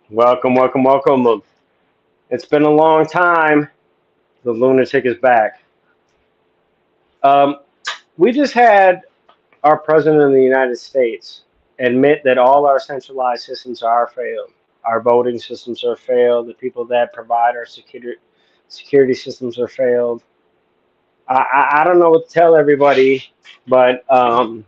Welcome, welcome, welcome. It's been a long time. The lunatic is back. Um, we just had our president of the United States admit that all our centralized systems are failed. Our voting systems are failed. The people that provide our security systems are failed. I don't know what to tell everybody, but I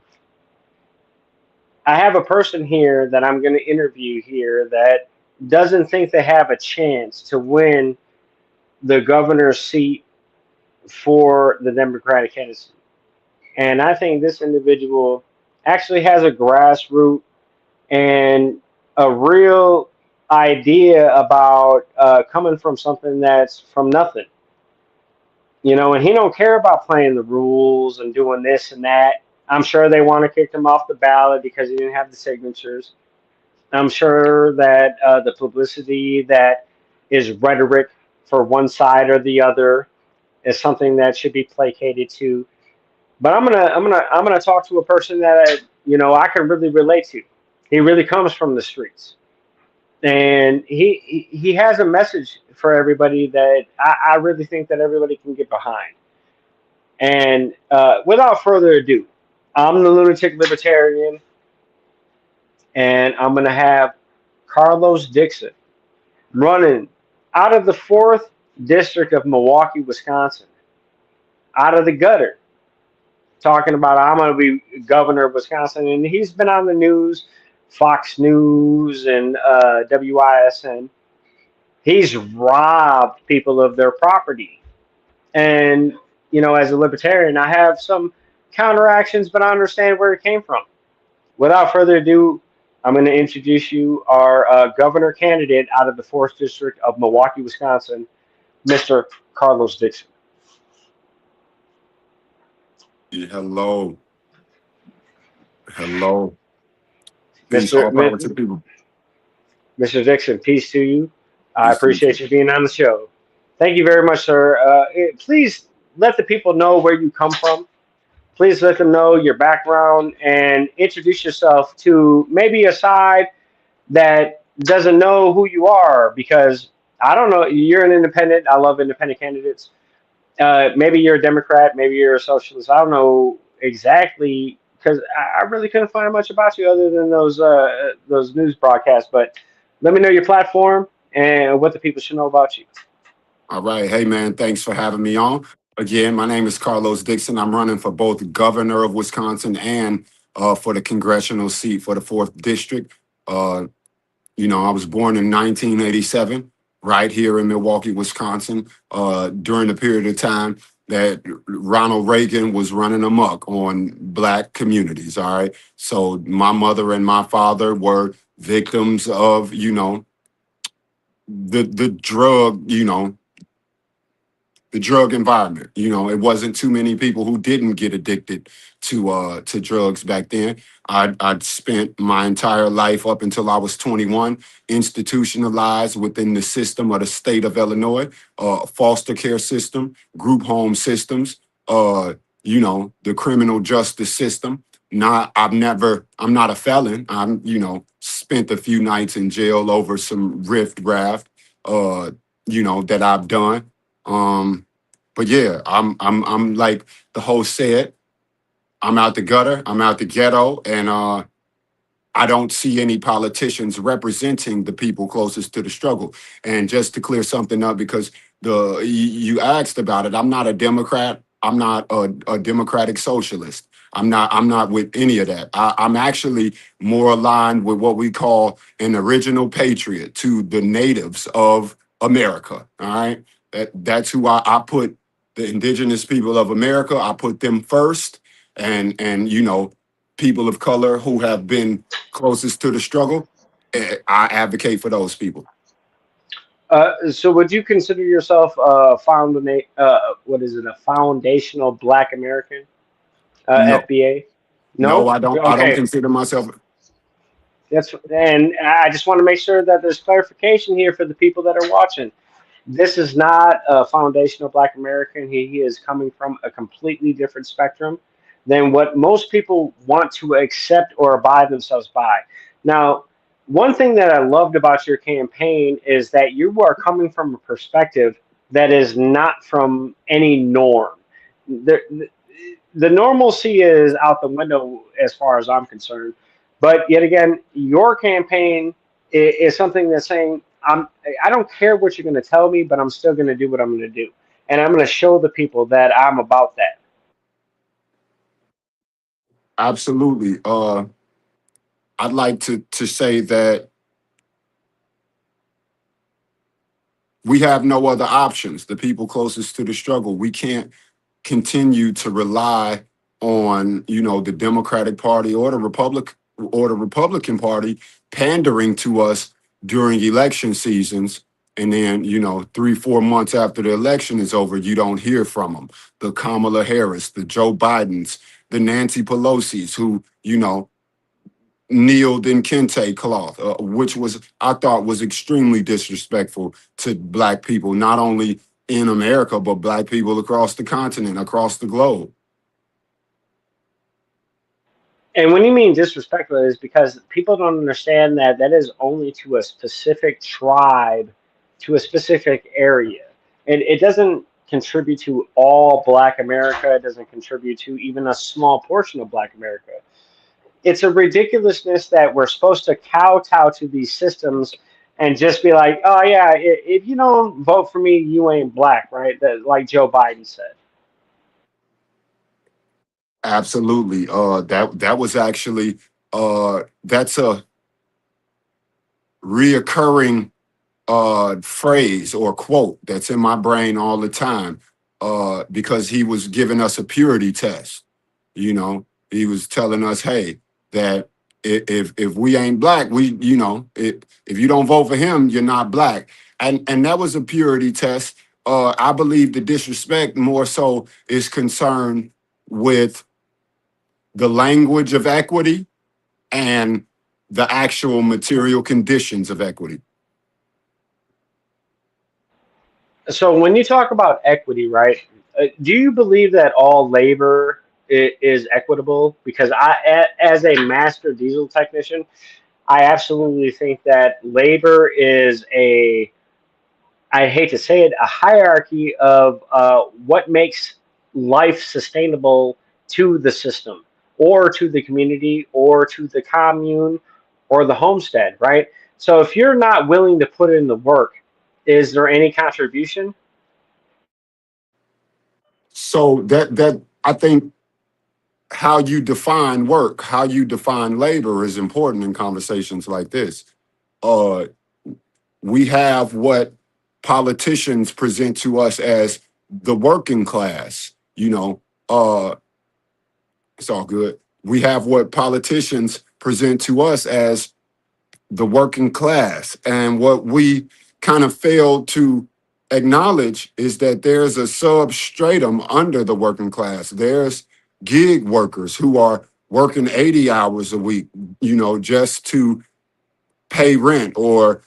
have a person here that I'm going to interview here that doesn't think they have a chance to win the governor's seat for the Democratic candidacy. And I think this individual actually has a grassroots and a real idea about coming from something that's from nothing. And he don't care about playing the rules and doing this and that. I'm sure they want to kick him off the ballot because he didn't have the signatures. I'm sure that the publicity that is rhetoric for one side or the other is something that should be placated to. But I'm gonna talk to a person that I can really relate to. He really comes from the streets, and he has a message for everybody that I really think that everybody can get behind. And without further ado, I'm the Lunatic Libertarian, and I'm gonna have Carlos Dixon running out of the fourth district of Milwaukee, Wisconsin, out of the gutter, talking about I'm going to be governor of Wisconsin, and he's been on the news, Fox News and WISN. He's robbed people of their property, and as a libertarian, I have some counteractions, but I understand where it came from. Without further ado, I'm going to introduce you our governor candidate out of the fourth district of Milwaukee, Wisconsin, Mr. Carlos Dixon. Yeah, hello, hello. Peace, Mr. all power to the people. Mr. Dixon, peace to you. I Peace to you appreciate too. you being on the show. Thank you very much, sir. Please let the people know where you come from. Please let them know your background and introduce yourself to maybe a side that doesn't know who you are because I don't know. You're an independent. I love independent candidates. Maybe you're a Democrat. Maybe you're a socialist. I don't know exactly because I really couldn't find much about you other than those news broadcasts. But let me know your platform and what the people should know about you. All right. Hey, man, thanks for having me on. Again, my name is Carlos Dixon. I'm running for both governor of Wisconsin and for the congressional seat for the fourth district. Uh, I was born in 1987, right here in Milwaukee, Wisconsin, during the period of time that Ronald Reagan was running amok on Black communities. All right. So my mother and my father were victims of, the drug, the drug environment. It wasn't too many people who didn't get addicted to drugs back then. I'd spent my entire life up until I was 21 institutionalized within the system of the state of Illinois, foster care system, group home systems, the criminal justice system. I'm not a felon. Spent a few nights in jail over some rift raft, that I've done. But yeah, I'm like the host said, I'm out the gutter, I'm out the ghetto, and I don't see any politicians representing the people closest to the struggle. And just to clear something up, because you asked about it, I'm not a Democrat. I'm not a democratic socialist. I'm not with any of that. I'm actually more aligned with what we call an original patriot to the natives of America. All right. That's who I put the indigenous people of America. I put them first. And people of color who have been closest to the struggle, I advocate for those people. So would you consider yourself what is it, a foundational Black American, No, FBA? no, No? I don't Okay. consider myself. And I just want to make sure that there's clarification here for the people that are watching. This is not a foundational Black American. He is coming from a completely different spectrum than what most people want to accept or abide themselves by. Now, one thing that I loved about your campaign is that you are coming from a perspective that is not from any norm. The normalcy is out the window as far as I'm concerned. But yet again, your campaign is something that's saying, I don't care what you're going to tell me, but I'm still going to do what I'm going to do. And I'm going to show the people that I'm about that. Absolutely. I'd like to say that we have no other options. The people closest to the struggle, we can't continue to rely on, the Democratic Party or the Republican Party pandering to us during election seasons. And then, 3-4 months after the election is over, you don't hear from them. The Kamala Harris, the Joe Bidens, the Nancy Pelosi's, who, kneeled in kente cloth, which was, I thought, was extremely disrespectful to Black people, not only in America, but Black people across the continent, across the globe. And when you mean disrespectful, is because people don't understand that that is only to a specific tribe, to a specific area. And it doesn't contribute to all Black America. It doesn't contribute to even a small portion of Black America. It's a ridiculousness that we're supposed to kowtow to these systems and just be like, oh, yeah, if you don't vote for me, you ain't Black, right? That, like Joe Biden said. Absolutely. That was actually that's a reoccurring phrase or quote that's in my brain all the time, because he was giving us a purity test. He was telling us, hey, that if we ain't Black, if you don't vote for him, you're not Black. And that was a purity test. I believe the disrespect more so is concerned with the language of equity and the actual material conditions of equity. So when you talk about equity, right? Do you believe that all labor is equitable? Because as a master diesel technician, I absolutely think that labor is a, I hate to say it, a hierarchy of what makes life sustainable to the system or to the community or to the commune or the homestead, right? So if you're not willing to put in the work, is there any contribution? So that I think how you define work, how you define labor is important in conversations like this. Uh, we have what politicians present to us as the working class. It's all good. We have what politicians present to us as the working class. And what we kind of fail to acknowledge is that there's a substratum under the working class. There's gig workers who are working 80 hours a week, just to pay rent or,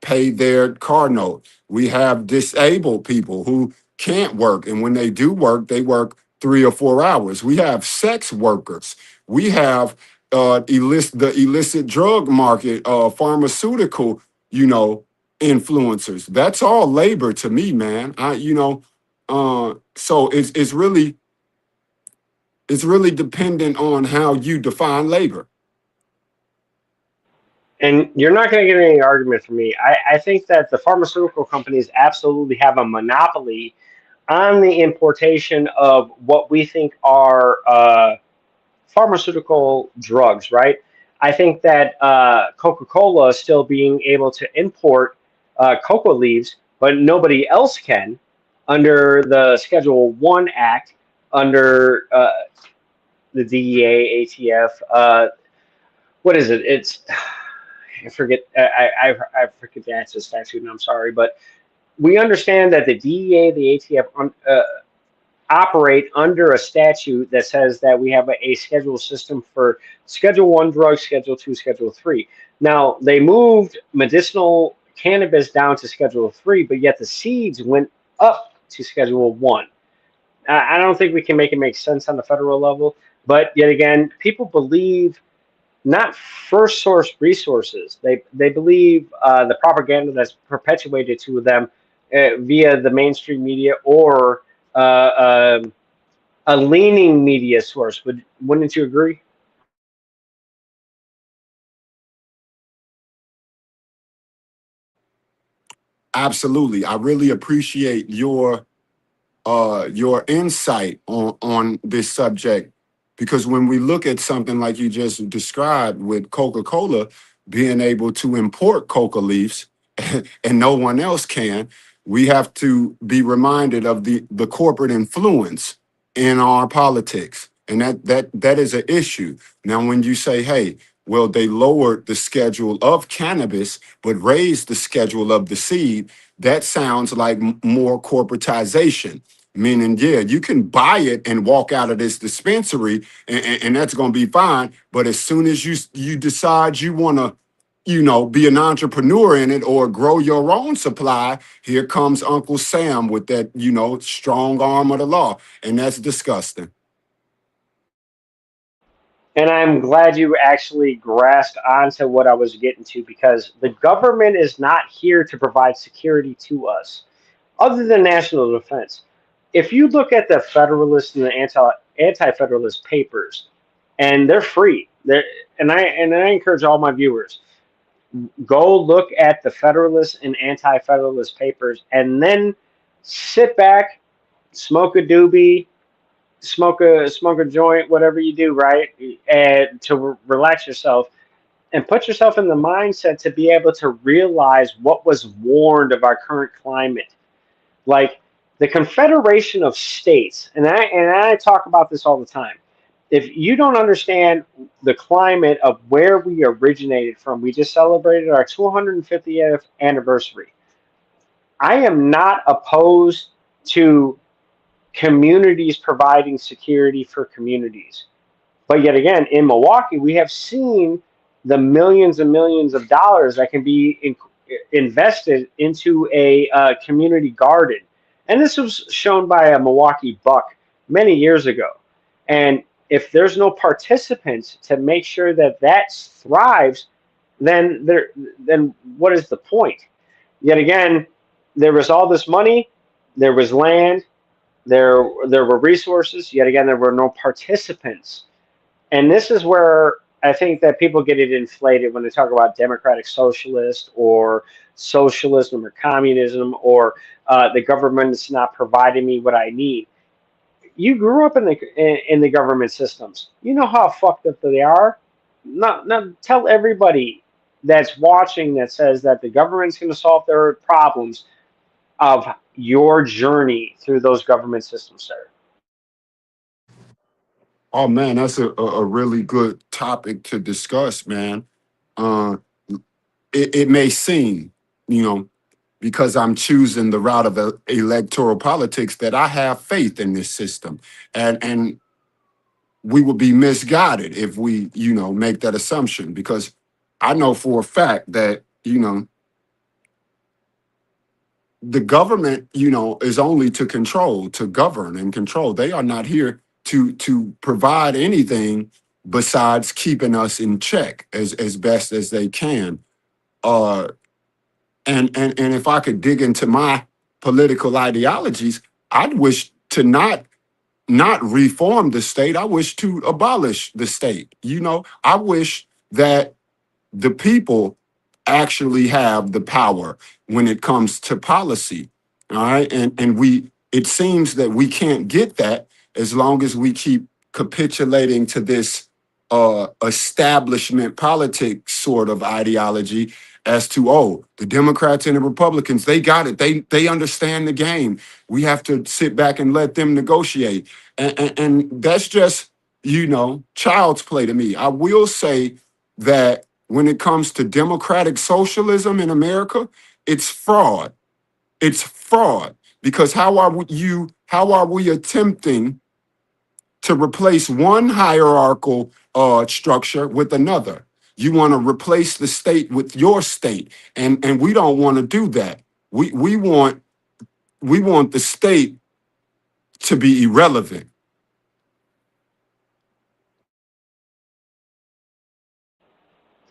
pay their car note. We have disabled people who can't work. And when they do work, they work 3 or 4 hours. We have sex workers. We have the illicit drug market, pharmaceutical, influencers. That's all labor to me, man. So it's really dependent on how you define labor. And you're not going to get any argument from me. I think that the pharmaceutical companies absolutely have a monopoly on the importation of what we think are pharmaceutical drugs, right? I think that Coca-Cola is still being able to import cocoa leaves, but nobody else can under the Schedule 1 Act, under the DEA, ATF. What is it? It's I forget. I forget the answer statute, and I'm sorry, but we understand that the DEA, the ATF operate under a statute that says that we have a schedule system for Schedule 1 drugs, Schedule 2, Schedule 3. Now, they moved medicinal cannabis down to Schedule 3, but yet the seeds went up to Schedule 1. I don't think we can make it make sense on the federal level, but yet again, people believe not first source resources. They believe the propaganda that's perpetuated to them via the mainstream media or a leaning media source. Wouldn't you agree? Absolutely. I really appreciate your insight on this subject, because when we look at something like you just described with Coca-Cola being able to import coca leaves and no one else can, we have to be reminded of the corporate influence in our politics, and that is an issue. Now when you say, hey, well, they lowered the schedule of cannabis but raised the schedule of the seed, that sounds like more corporatization. Meaning, yeah, you can buy it and walk out of this dispensary, and that's going to be fine. But as soon as you decide you want to, be an entrepreneur in it or grow your own supply, here comes Uncle Sam with that, strong arm of the law, and that's disgusting. And I'm glad you actually grasped onto what I was getting to, because the government is not here to provide security to us, other than national defense. If you look at the Federalist and the anti-Federalist papers, and they're free, and I encourage all my viewers, go look at the Federalist and anti-Federalist papers, and then sit back, smoke a doobie, smoke a joint, whatever you do, right, and to relax yourself and put yourself in the mindset to be able to realize what was warned of our current climate. Like the Confederation of States, and I talk about this all the time. If you don't understand the climate of where we originated from, we just celebrated our 250th anniversary. I am not opposed to communities providing security for communities. But yet again, in Milwaukee, we have seen the millions and millions of dollars that can be invested into a community garden. And this was shown by a Milwaukee Buck many years ago. And if there's no participants to make sure that that thrives, then what is the point? Yet again, there was all this money, there was land, there were resources. Yet again, there were no participants. And this is where I think that people get it inflated when they talk about democratic socialist or socialism or communism or the government's not providing me what I need. You grew up in the government systems. You know how fucked up they are. Not tell everybody that's watching that says that the government's going to solve their problems of your journey through those government systems, sir. Oh man, that's a really good topic to discuss, man. Uh, it may seem, you know, because I'm choosing the route of electoral politics, that I have faith in this system, and we would be misguided if we, make that assumption, because I know for a fact that, the government, is only to govern and control. They are not here to provide anything besides keeping us in check as best as they can. Uh, and if I could dig into my political ideologies, I'd wish to not reform the state. I wish to abolish the state. I wish that the people actually have the power when it comes to policy. All right. And it seems that we can't get that as long as we keep capitulating to this establishment politics sort of ideology, as to, oh, the Democrats and the Republicans, they got it. They understand the game. We have to sit back and let them negotiate. And that's just, child's play to me. I will say that when it comes to democratic socialism in America, it's fraud. It's fraud, because how are we attempting to replace one hierarchical structure with another? You want to replace the state with your state, and we don't want to do that. We want the state to be irrelevant.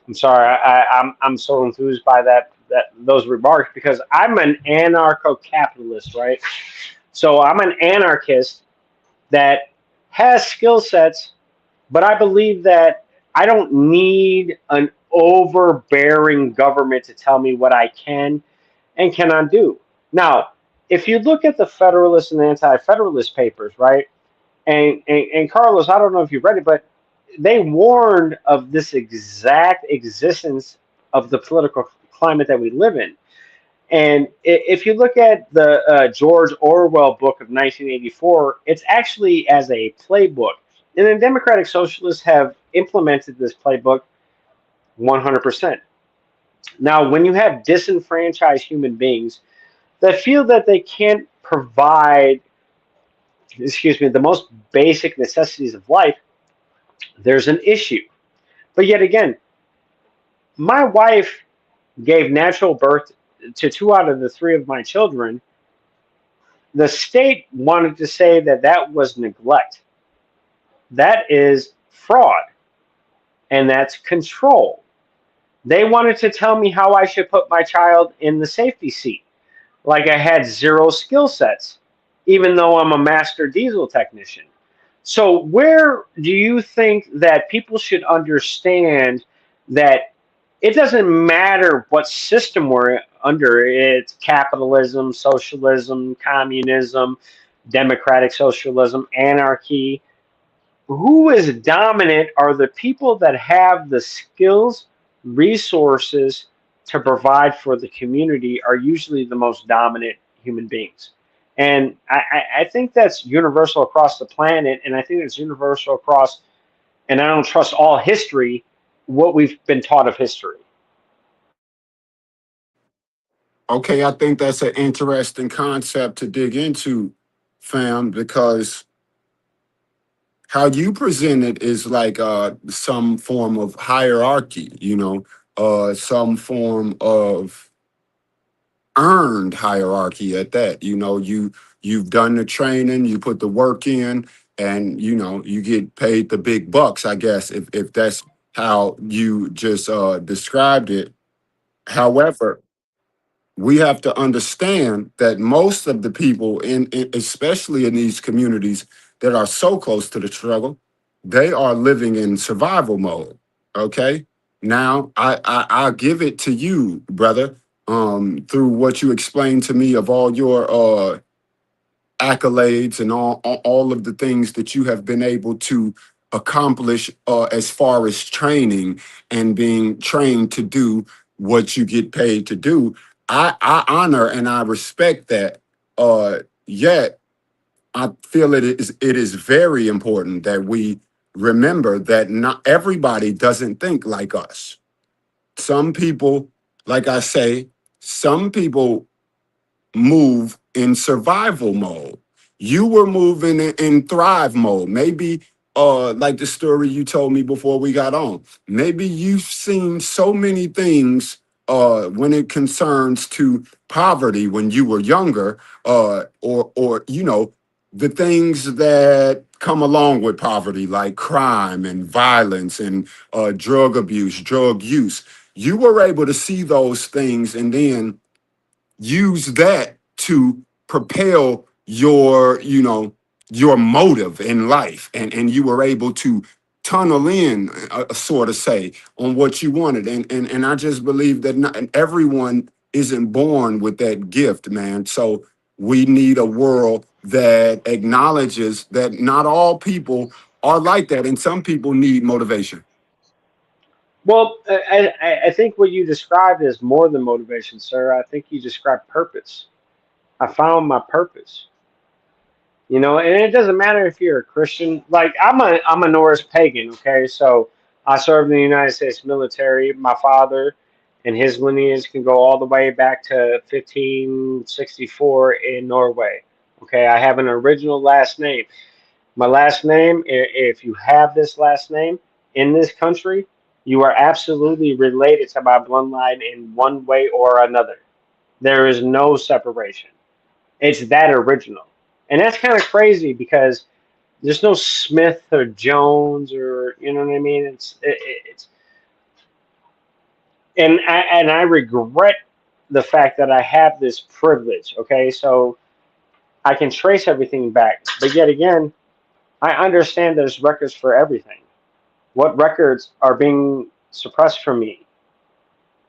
I'm sorry. I'm so enthused by those remarks because I'm an anarcho-capitalist, right? So I'm an anarchist that has skill sets, but I believe that I don't need an overbearing government to tell me what I can and cannot do. Now, if you look at the Federalist and Anti-Federalist papers, right? And Carlos, I don't know if you read it, but they warned of this exact existence of the political climate that we live in. And if you look at the George Orwell book of 1984, it's actually as a playbook. And the Democratic Socialists have implemented this playbook 100%. Now, when you have disenfranchised human beings that feel that they can't provide, excuse me, the most basic necessities of life, there's an issue. But yet again, my wife gave natural birth to two out of the three of my children. The state wanted to say that that was neglect. That is fraud, and that's control. They wanted to tell me how I should put my child in the safety seat, like I had zero skill sets, even though I'm a master diesel technician. So, where do you think that people should understand that it doesn't matter what system we're under? It's capitalism, socialism, communism, democratic socialism, anarchy. Who is dominant are the people that have the skills, resources to provide for the community are usually the most dominant human beings. And I think that's universal across the planet, and I think it's universal across, and I don't trust all history, what we've been taught of history. Okay, I think that's an interesting concept to dig into, fam, because how you present it is like some form of hierarchy, some form of earned hierarchy at that. You've done the training, you put the work in, and you get paid the big bucks, I guess, if that's how you just described it. However, we have to understand that most of the people especially in these communities that are so close to the struggle, they are living in survival mode. Okay. Now I'll give it to you, brother, through what you explained to me of all your accolades and all of the things that you have been able to accomplish as far as training and being trained to do what you get paid to do. I honor and I respect that. Yet I feel it is very important that we remember that not everybody doesn't think like us. Some people, like I say, some people move in survival mode. You were moving in thrive mode. Maybe like the story you told me before we got on. Maybe you've seen so many things when it concerns to poverty when you were younger, or the things that come along with poverty, like crime and violence and drug abuse, drug use. You were able to see those things and then use that to propel your motive in life, and you were able to tunnel in, sort of say, on what you wanted. And I just believe that not everyone isn't born with that gift, man. So we need a world that acknowledges that not all people are like that, and some people need motivation. Well, I think what you described is more than motivation, sir. I think you described purpose. I found my purpose. And it doesn't matter if you're a Christian. Like I'm a Norse pagan. Okay, so I served in the United States military. My father and his lineage can go all the way back to 1564 in Norway. Okay, I have an original last name. My last name, if you have this last name in this country, you are absolutely related to my bloodline in one way or another. There is no separation. It's that original. And that's kind of crazy because there's no Smith or Jones or, you know what I mean? It's And I regret the fact that I have this privilege. Okay, so I can trace everything back, but yet again, I understand there's records for everything. What records are being suppressed from me?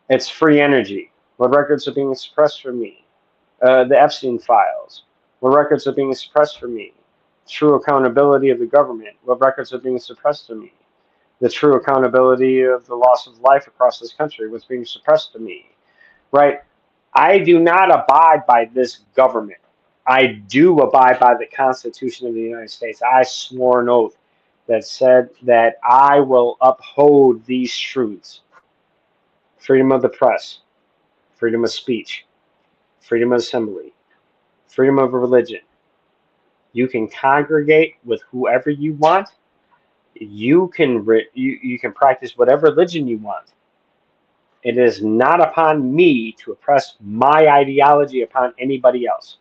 It's free energy. What records are being suppressed from me? The Epstein files. What records are being suppressed from me? True accountability of the government. What records are being suppressed from me? The true accountability of the loss of life across this country. What's being suppressed to me? Right? I do not abide by this government. I do abide by the Constitution of the United States. I swore an oath that said that I will uphold these truths: freedom of the press, freedom of speech, freedom of assembly, freedom of religion. You can congregate with whoever you want. You can practice whatever religion you want. It is not upon me to oppress my ideology upon anybody else.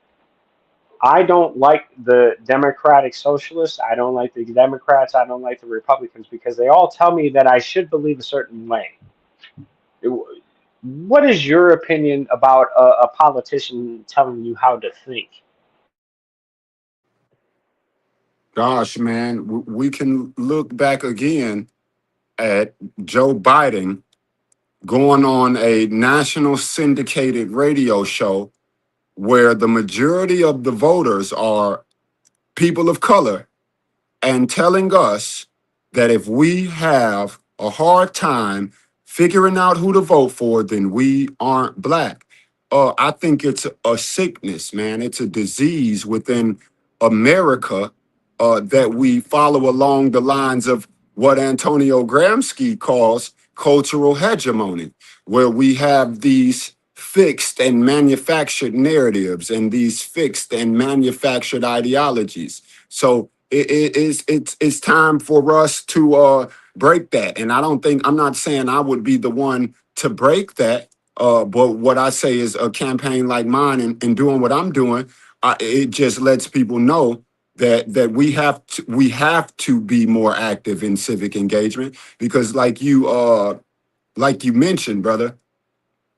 I don't like the Democratic Socialists. I don't like the Democrats. I don't like the Republicans because they all tell me that I should believe a certain way. What is your opinion about a politician telling you how to think? Gosh, man, we can look back again at Joe Biden going on a national syndicated radio show where the majority of the voters are people of color and telling us that if we have a hard time figuring out who to vote for, then we aren't black. I think it's a sickness, man. It's a disease within America that we follow along the lines of what Antonio Gramsci calls cultural hegemony, where we have these fixed and manufactured narratives and these fixed and manufactured ideologies. So it's time for us to break that. And I'm not saying I would be the one to break that. But what I say is a campaign like mine and doing what I'm doing, it just lets people know that we have to be more active in civic engagement because like you mentioned, brother,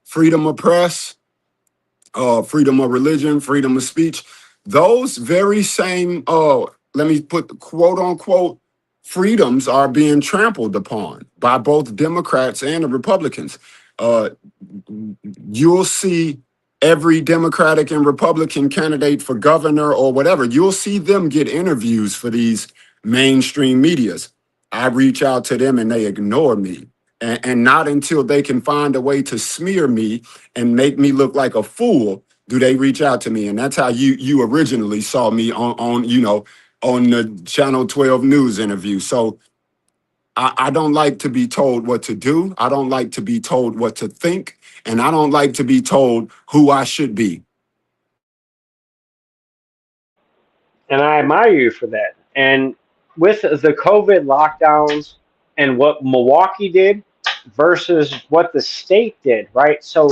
freedom of press, freedom of religion, freedom of speech. Those very same, let me put the quote unquote, freedoms are being trampled upon by both Democrats and the Republicans. Uh, you'll see every Democratic and Republican candidate for governor or whatever, you'll see them get interviews for these mainstream medias. I reach out to them and they ignore me. And not until they can find a way to smear me and make me look like a fool do they reach out to me. And that's how you originally saw me on the Channel 12 news interview. So I don't like to be told what to do. I don't like to be told what to think. And I don't like to be told who I should be. And I admire you for that. And with the COVID lockdowns and what Milwaukee did versus what the state did, right? So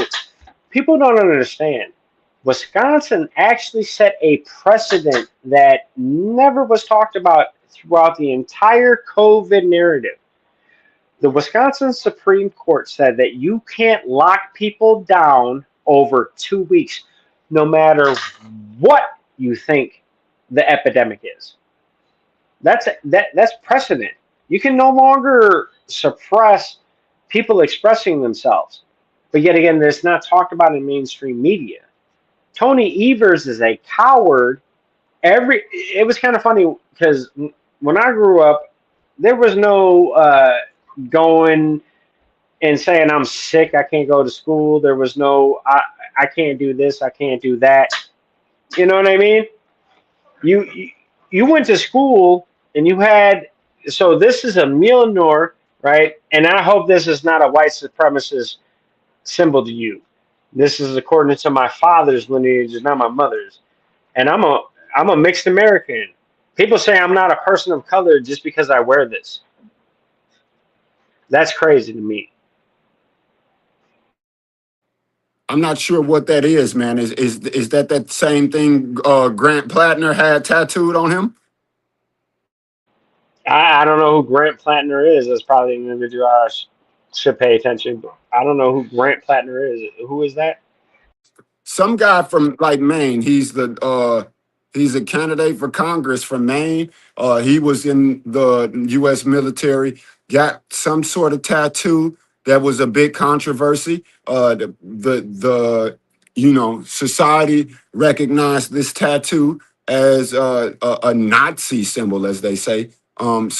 people don't understand. Wisconsin actually set a precedent that never was talked about throughout the entire COVID narrative. The Wisconsin Supreme Court said that you can't lock people down over 2 weeks, no matter what you think the epidemic is. That's precedent. You can no longer suppress people expressing themselves. But yet again, it's not talked about in mainstream media. Tony Evers is a coward. It was kind of funny because when I grew up, there was no going and saying I'm sick, I can't go to school. There was no I can't do this, I can't do that. You know what I mean? You you went to school and you had, so this is a Mjolnir, right? And I hope this is not a white supremacist symbol to you. This is according to my father's lineage, not my mother's. And I'm a mixed American. People say I'm not a person of color just because I wear this. That's crazy to me. I'm not sure what that is, man. Is that same thing Grant Plattner had tattooed on him? I don't know who Grant Plattner is. That's probably an individual. should pay attention. I don't know who Grant Plattner is. Who is that? Some guy from like Maine. He's a candidate for Congress from Maine. He was in the U.S. military. Got some sort of tattoo that was a big controversy. The society recognized this tattoo as a Nazi symbol, as they say. I'm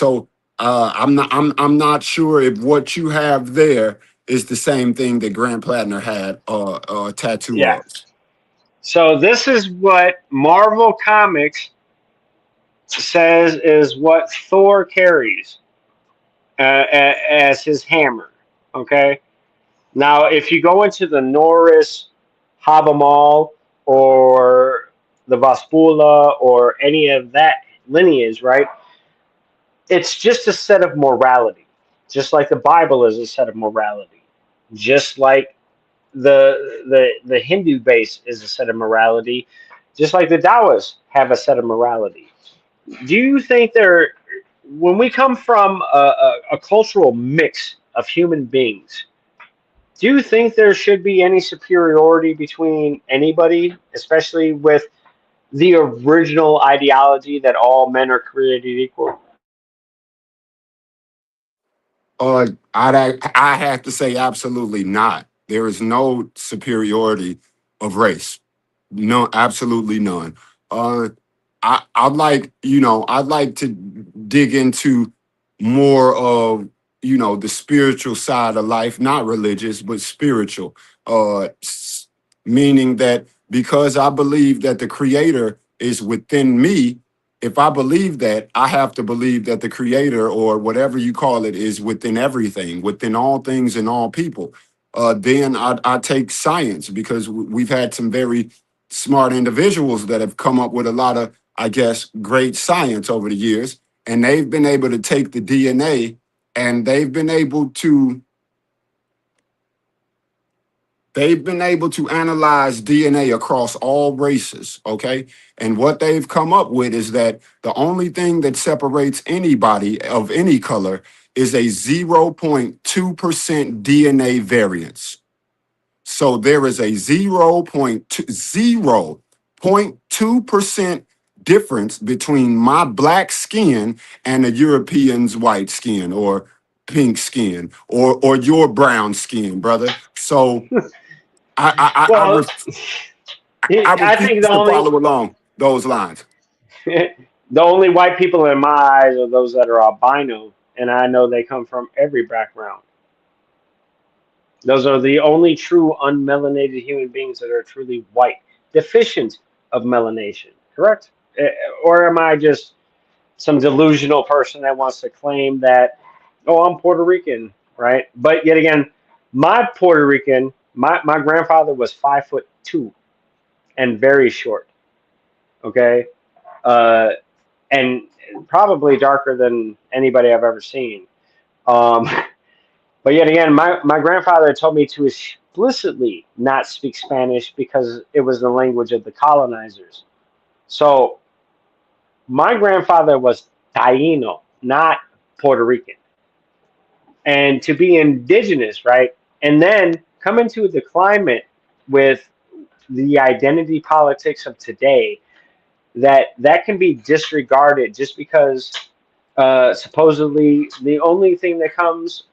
not sure if what you have there is the same thing that Grant Plattner had a tattoo Yeah. of. So this is what Marvel Comics says is what Thor carries as his hammer. Okay. Now, if you go into the Norris Havamal or the Vaspula or any of that lineage, right? It's just a set of morality, just like the Bible is a set of morality, just like the Hindu base is a set of morality, just like the Taoists have a set of morality. Do you think there, when we come from a cultural mix of human beings, do you think there should be any superiority between anybody, especially with the original ideology that all men are created equal? I have to say absolutely not. There is no superiority of race. No, absolutely none. Uh, I'd like to dig into more of the spiritual side of life, not religious, but spiritual. Meaning that because I believe that the Creator is within me, if I believe that, I have to believe that the Creator or whatever you call it is within everything, within all things and all people. Then I take science because we've had some very smart individuals that have come up with a lot of, I guess, great science over the years. And they've been able to take the DNA and they've been able to analyze DNA across all races, okay? And what they've come up with is that the only thing that separates anybody of any color is a 0.2% DNA variance. So there is a 0.2% difference between my black skin and a European's white skin or pink skin or your brown skin, brother. So I I I, I, Well, ref- I I think refuse to follow along those lines. the only white people in my eyes are those that are albino, and I know they come from every background. Those are the only true unmelanated human beings that are truly white, deficient of melanation. Correct? Eh, Or am I just some delusional person that wants to claim that, oh, I'm Puerto Rican, right? But yet again, my grandfather was 5'2" and very short. Okay, uh, and probably darker than anybody I've ever seen. Um, but yet again, my grandfather told me to explicitly not speak Spanish because it was the language of the colonizers. So my grandfather was Taino, not Puerto Rican. And to be indigenous, right? And then come into the climate with the identity politics of today, that can be disregarded just because supposedly the only thing that comes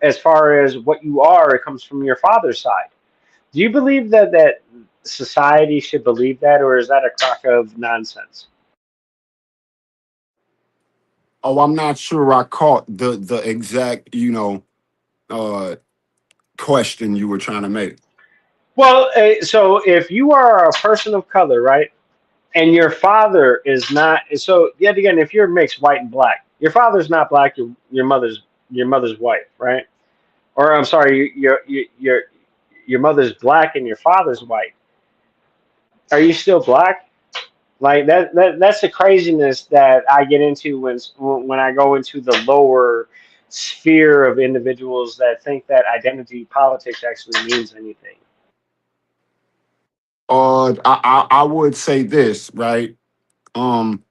as far as what you are, it comes from your father's side. Do you believe that society should believe that, or is that a crock of nonsense? Oh, I'm not sure I caught the exact uh, question you were trying to make. Well, so if you are a person of color, right, and your father is not, so yet again, if you're mixed white and black, your father's not black, your mother's white, right? Or I'm sorry, your mother's black and your father's white. Are you still black? Like that's the craziness that I get into when I go into the lower sphere of individuals that think that identity politics actually means anything. I would say this, right? Um,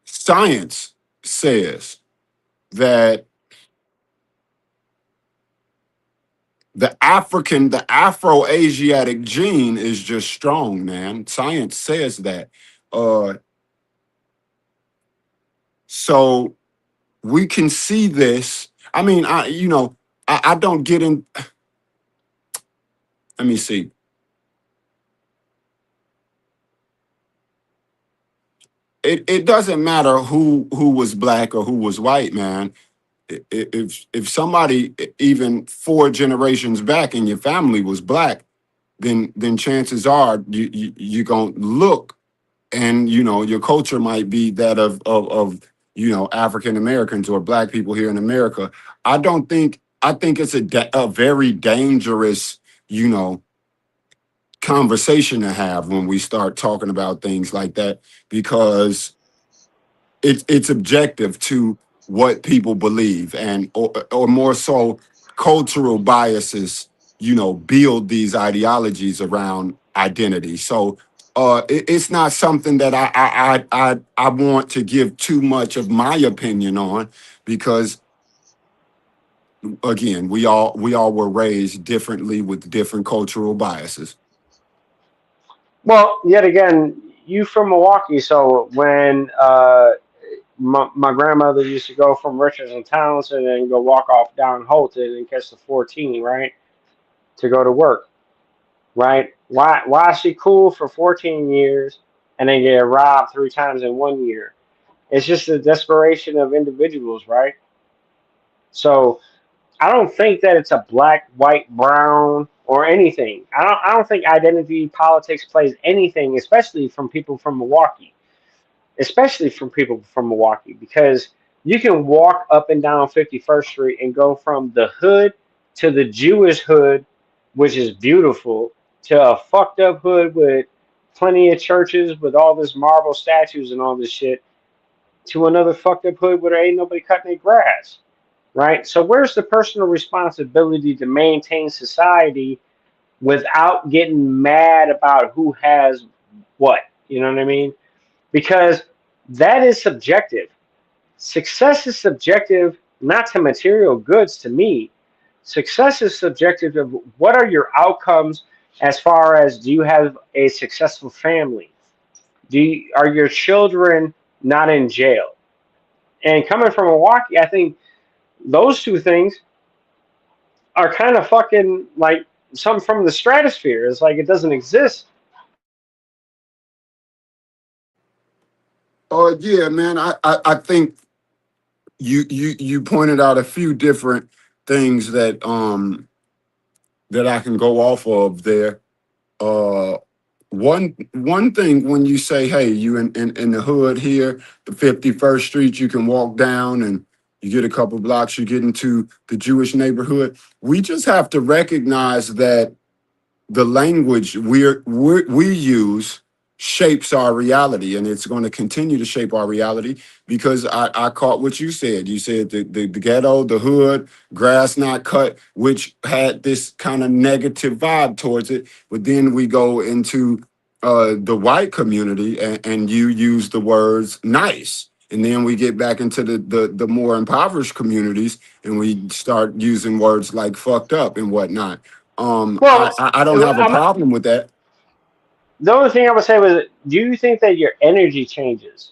Science says that the Afro-Asiatic gene is just strong, man. Science says that. Uh, so we can see this. I mean, I don't get in. Let me see. It doesn't matter who was black or who was white, man. If somebody even 4 generations back in your family was black, then chances are you're gonna look, and your culture might be that of African Americans or black people here in America. I think it's a very dangerous you know conversation to have when we start talking about things like that, because it's objective to what people believe, and or more so cultural biases build these ideologies around identity. So it's not something that I want to give too much of my opinion on, because again, we all were raised differently with different cultural biases. Well, yet again, you from Milwaukee, so when my grandmother used to go from Richards and Townsend and go walk off down Holton and catch the 14, right, to go to work, right? Why is she cool for 14 years and then get robbed 3 times in 1 year? It's just the desperation of individuals, right? So I don't think that it's a black, white, brown, or anything. I don't think identity politics plays anything, especially from people from Milwaukee. Especially from people from Milwaukee, because you can walk up and down 51st Street and go from the hood to the Jewish hood, which is beautiful, to a fucked up hood with plenty of churches with all this marble statues and all this shit, to another fucked up hood where there ain't nobody cutting their grass, right? So where's the personal responsibility to maintain society without getting mad about who has what? You know what I mean? Because that is subjective. Success is subjective, not to material goods to me. Success is subjective of what are your outcomes, as far as, do you have a successful family? Are your children not in jail? And coming from Milwaukee, I think those two things are kind of fucking like something from the stratosphere. It's like it doesn't exist. Oh yeah, man. I think you pointed out a few different things that I can go off of there. Uh, one thing, when you say, hey, you in the hood here, the 51st Street, you can walk down and you get a couple blocks, you get into the Jewish neighborhood. We just have to recognize that the language we use shapes our reality, and it's going to continue to shape our reality, because I caught what you said. You said the ghetto, the hood, grass not cut, which had this kind of negative vibe towards it. But then we go into the white community, and you use the words nice. And then we get back into the more impoverished communities, and we start using words like fucked up and whatnot. Well, I don't have a problem with that. the only thing I would say was, do you think that your energy changes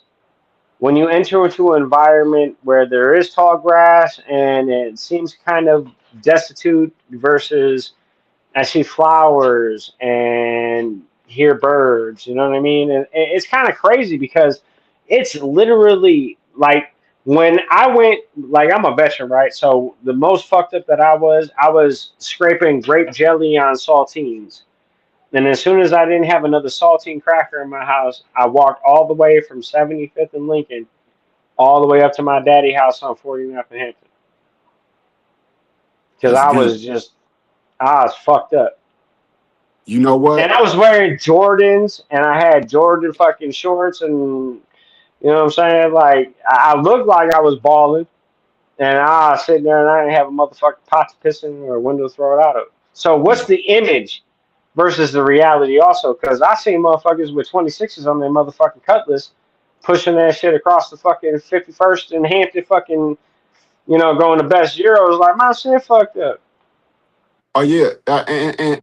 when you enter into an environment where there is tall grass and it seems kind of destitute, versus I see flowers and hear birds? You know what I mean? And it's kind of crazy, because it's literally like, when I went, like, I'm a veteran, right? So the most fucked up that I was scraping grape jelly on saltines. And as soon as I didn't have another saltine cracker in my house, I walked all the way from 75th and Lincoln all the way up to my daddy house on 49th and Hampton. Because That's deep. I was fucked up. You know And what? I was wearing Jordans, and I had Jordan fucking shorts, and you know what I'm saying? Like, I looked like I was balling, and I was sitting there and I didn't have a motherfucking pot to piss in or a window to throw it out of. So what's the image versus the reality also? Because I seen motherfuckers with 26s on their motherfucking cutlass pushing that shit across the fucking 51st and Hampton, fucking, going to best Euros. Like, my shit fucked up. Oh yeah, and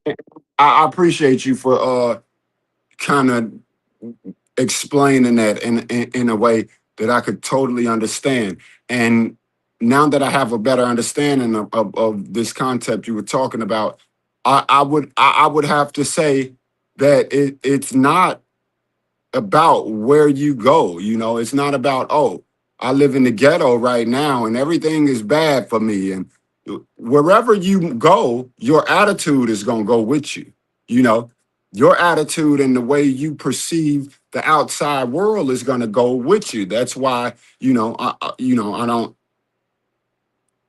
I appreciate you for kind of explaining that in a way that I could totally understand. And now that I have a better understanding of this concept you were talking about, I would have to say that it's not about where you go. You know, it's not about, oh, I live in the ghetto right now and everything is bad for me. And wherever you go, your attitude is going to go with you. You know, your attitude and the way you perceive the outside world is going to go with you. That's why, I don't,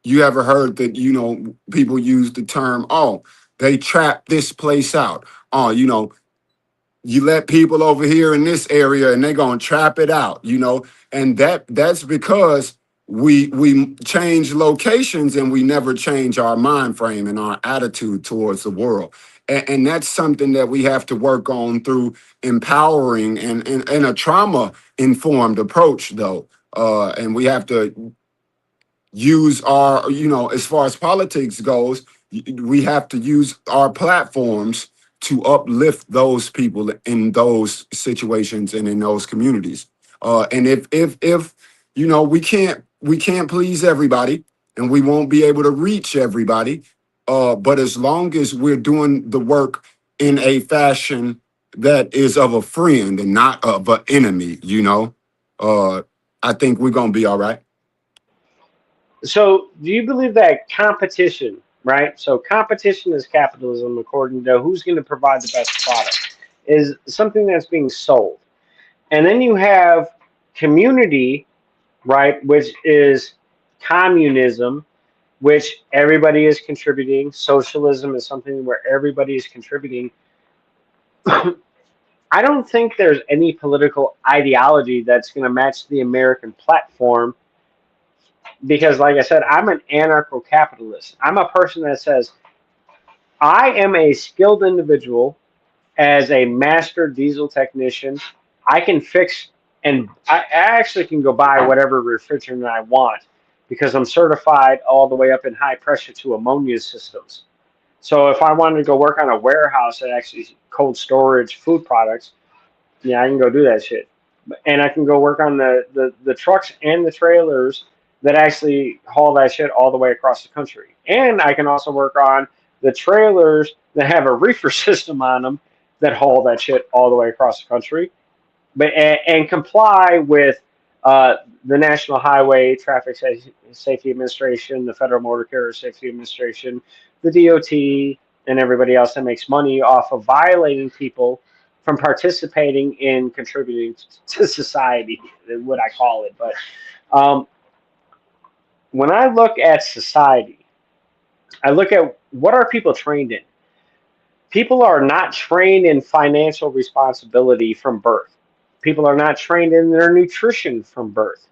you ever heard that, people use the term, oh, they trap this place out. Oh, you let people over here in this area and they're gonna trap it out, and that's because we change locations and we never change our mind frame and our attitude towards the world. And that's something that we have to work on through empowering and a trauma informed approach though. And we have to use our, as far as politics goes, we have to use our platforms to uplift those people in those situations and in those communities. And if we can't please everybody, and we won't be able to reach everybody. But as long as we're doing the work in a fashion that is of a friend and not of an enemy, I think we're gonna be all right. So, do you believe that competition, right? So, competition is capitalism, according to who's going to provide the best product, is something that's being sold. And then you have community, right, which is communism, which everybody is contributing. Socialism is something where everybody is contributing. I don't think there's any political ideology that's going to match the American platform because, like I said, I'm an anarcho capitalist. I'm a person that says, I am a skilled individual as a master diesel technician. I can fix and I actually can go buy whatever refrigerant I want because I'm certified all the way up in high pressure to ammonia systems. So if I wanted to go work on a warehouse that actually cold storage food products, yeah, I can go do that shit. And I can go work on the trucks and the trailers that actually haul that shit all the way across the country. And I can also work on the trailers that have a reefer system on them that haul that shit all the way across the country, but and comply with uh, the National Highway Traffic Safety Administration, the Federal Motor Carrier Safety Administration, the DOT, and everybody else that makes money off of violating people from participating in contributing to society, what I call it. But um, when I look at society, I look at what are people trained in. People are not trained in financial responsibility from birth. People are not trained in their nutrition from birth.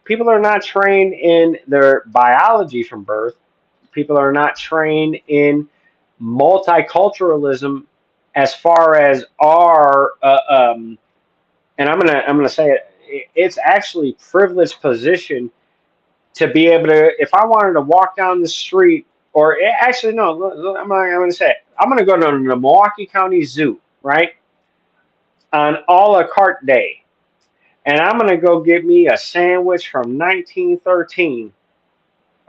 People are not trained in their biology from birth. People are not trained in multiculturalism as far as our and I'm gonna say it. It's actually privileged position to be able to. If I wanted to walk down the street, or actually no, I'm going to say it. I'm going to go to the Milwaukee County Zoo, right, on a la carte day, and I'm going to go get me a sandwich from 1913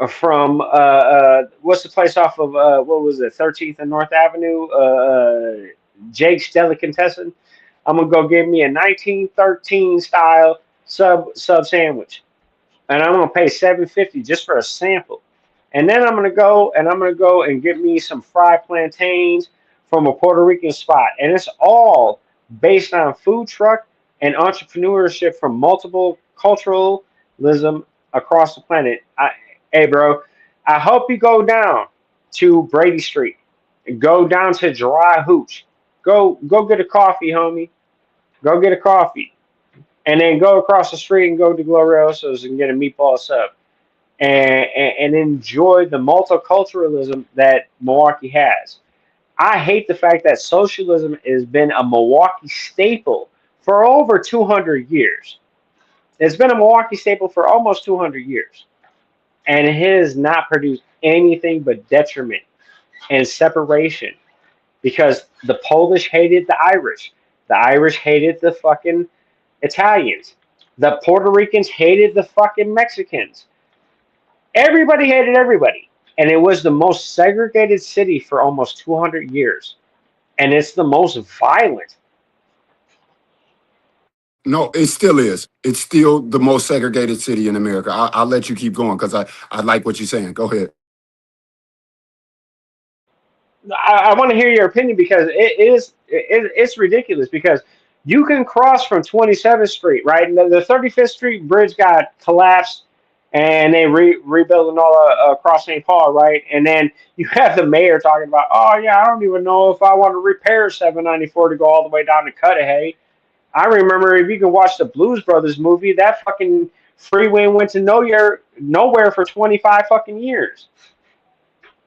from what's the place off of what was it 13th and North Avenue, Jake's Delicatessen. I'm gonna go get me a 1913 style sub sandwich, and I'm gonna pay $7.50 just for a sample. And then I'm gonna go and get me some fried plantains from a Puerto Rican spot, and it's all based on food truck and entrepreneurship from multiple culturalism across the planet. Hey, bro, I hope you go down to Brady Street, go down to Dry Hooch, go get a coffee, homie. Go get a coffee, and then go across the street and go to Glorioso's and get a meatball sub and enjoy the multiculturalism that Milwaukee has. I hate the fact that socialism has been a Milwaukee staple for over 200 years. It's been a Milwaukee staple for almost 200 years, and it has not produced anything but detriment and separation because the Polish hated the Irish hated the fucking Italians, the Puerto Ricans hated the fucking Mexicans. Everybody hated everybody. And it was the most segregated city for almost 200 years. And it's the most violent. No, it still is. It's still the most segregated city in America. I'll let you keep going because I like what you're saying. Go ahead. I want to hear your opinion because it's ridiculous because you can cross from 27th Street, right? And the 35th Street bridge got collapsed and they rebuilding all across St. Paul, right? And then you have the mayor talking about, oh, yeah, I don't even know if I want to repair 794 to go all the way down to Cudahy. I remember if you can watch the Blues Brothers movie, that fucking freeway went to nowhere for 25 fucking years.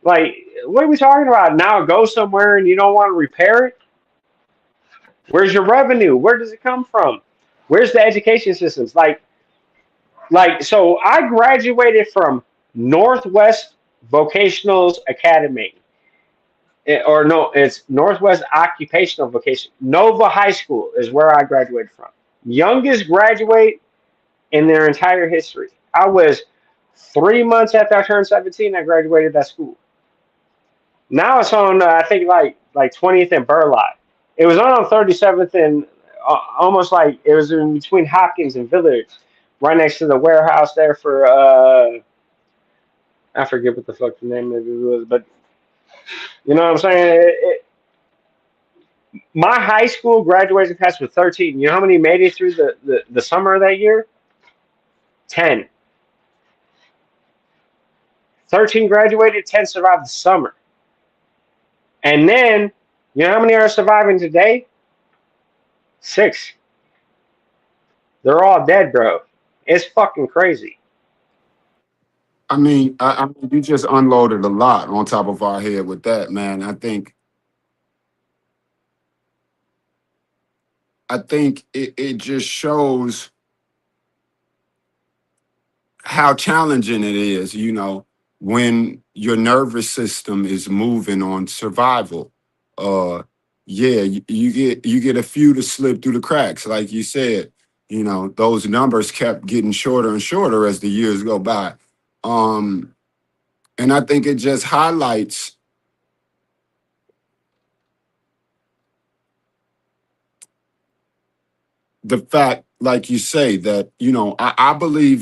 Like, what are we talking about? Now go somewhere and you don't want to repair it? Where's your revenue? Where does it come from? Where's the education systems? So I graduated from Northwest Vocational Academy. Or no, it's Northwest Occupational Vocation. Nova High School is where I graduated from. Youngest graduate in their entire history. I was 3 months after I turned 17, I graduated that school. Now it's on, I think, like 20th and Burleigh. It was on 37th and almost like it was in between Hopkins and Village, right next to the warehouse there for, I forget what the fuck the name of it was, but you know what I'm saying? My high school graduation class was 13. You know how many made it through the summer of that year? 10. 13 graduated, 10 survived the summer. And then, you know how many are surviving today? 6. They're all dead, bro. It's fucking crazy. I mean, you just unloaded a lot on top of our head with that, man. I think it just shows how challenging it is, when your nervous system is moving on survival. Uh yeah, you get a few to slip through the cracks, like you said. Those numbers kept getting shorter and shorter as the years go by. Um and I think it just highlights the fact, like you say, that I believe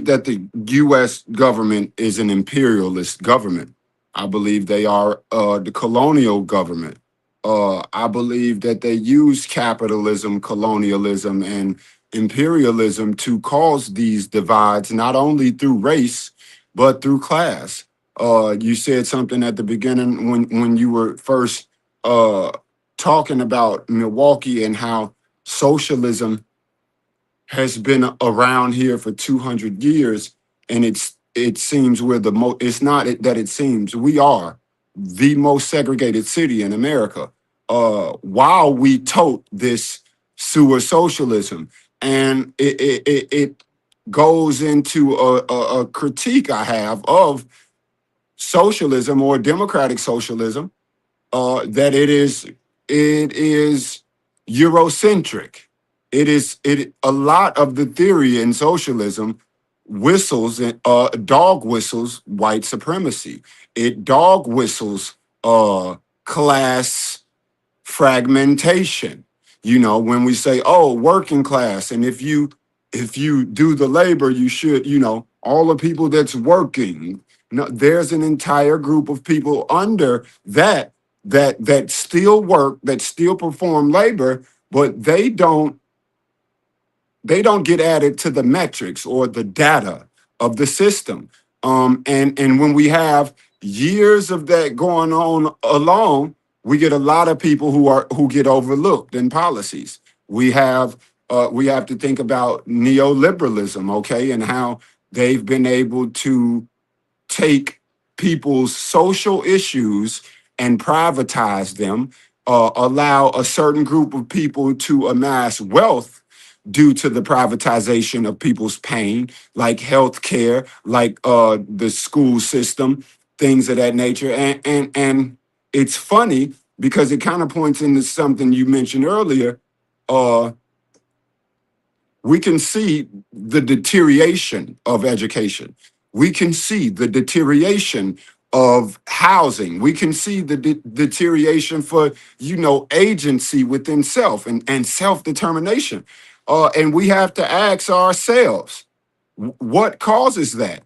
that the U.S. government is an imperialist government. I believe they are the colonial government. I believe that they use capitalism, colonialism, and imperialism to cause these divides, not only through race, but through class. You said something at the beginning when you were first uh, talking about Milwaukee and how socialism has been around here for 200 years, and it seems we're the most. It's not that it seems, we are the most segregated city in America. While we tote this sewer socialism, and it goes into a critique I have of socialism or democratic socialism, that it is Eurocentric. It a lot of the theory in socialism whistles dog whistles white supremacy. It dog whistles class fragmentation. When we say, oh, working class, and if you do the labor, you should, all the people that's working. No, there's an entire group of people under that still work, that still perform labor, but they don't get added to the metrics or the data of the system. And when we have years of that going on alone, we get a lot of people who get overlooked in policies. We have to think about neoliberalism, okay, and how they've been able to take people's social issues and privatize them, allow a certain group of people to amass wealth due to the privatization of people's pain, like healthcare, like the school system. things of that nature. And it's funny because it kind of points into something you mentioned earlier. Uh, we can see the deterioration of education. We can see the deterioration of housing. We can see the deterioration for, agency within self and self-determination. And we have to ask ourselves, what causes that?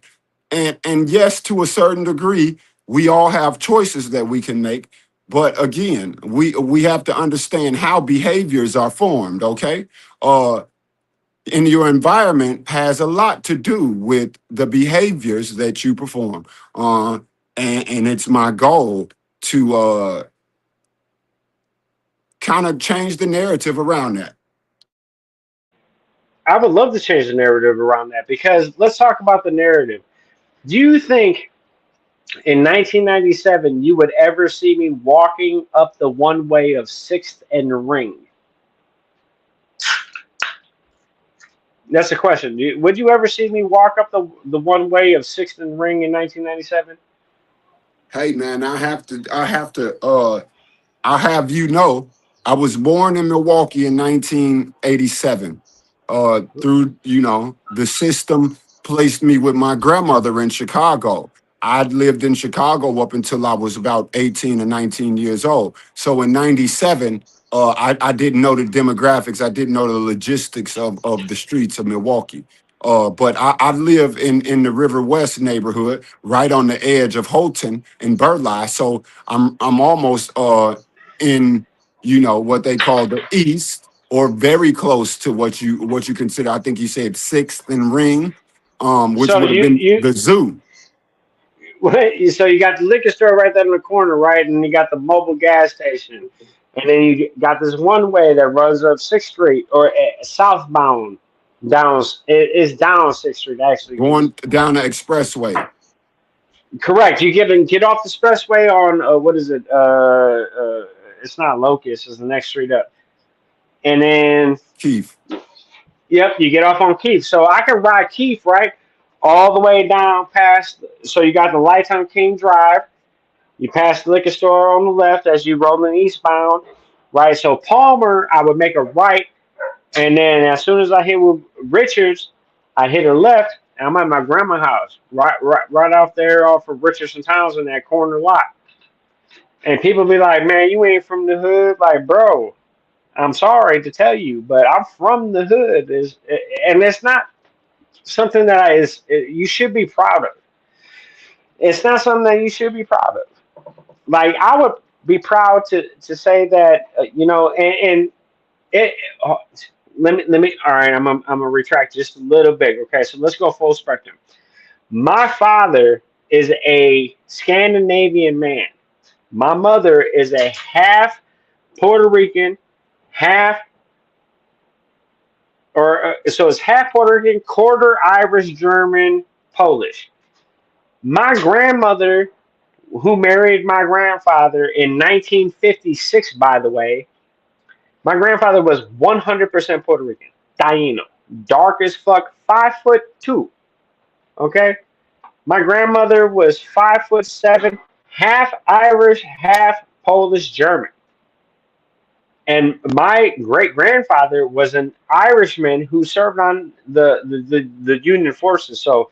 And yes, to a certain degree, we all have choices that we can make. But again, we have to understand how behaviors are formed, okay? And your environment has a lot to do with the behaviors that you perform. And it's my goal to kind of change the narrative around that. I would love to change the narrative around that because let's talk about the narrative. Do you think in 1997 you would ever see me walking up the one way of 6th and Ring? That's the question. Would you ever see me walk up the one way of 6th and Ring in 1997? Hey man, I have I was born in Milwaukee in 1987. Through the system placed me with my grandmother in Chicago. I'd lived in Chicago up until I was about 18 or 19 years old. So in '97, I didn't know the demographics. I didn't know the logistics of the streets of Milwaukee. But I live in the River West neighborhood, right on the edge of Holton and Burleigh. So I'm almost in what they call the East, or very close to what you consider. I think you said 6th and Ring, which So would have been the zoo. so you got the liquor store right there in the corner, right, and you got the mobile gas station, and then you got this one way that runs up 6th Street or southbound down. It's down 6th Street actually. Going down the expressway. Correct. You get off the expressway on what is it? It's not Locust. It's the next street up, and then Keith. yep, you get off on Keith. So I can ride Keith right all the way down past. So you got the lights on King Drive. You pass the liquor store on the left as you rolling eastbound, right? So Palmer, I would make a right, and then as soon as I hit with Richards, I hit a left, and I'm at my grandma's house, right out there off of Richardson Townsend, that corner lot. And people be like, "Man, you ain't from the hood." Like, bro, I'm sorry to tell you, but I'm from the hood. And it's not something that you should be proud of. It's not something that you should be proud of. Like I would be proud to say that and it. Let me. All right, I'm gonna retract just a little bit. Okay, so let's go full spectrum. My father is a Scandinavian man. My mother is a half Puerto Rican, half so it's half Puerto Rican, quarter Irish, German, Polish. My grandmother, who married my grandfather in 1956, by the way, my grandfather was 100% Puerto Rican, Taino, dark as fuck, 5'2". Okay, my grandmother was 5'7", half Irish, half Polish, German. And my great grandfather was an Irishman who served on the Union forces. So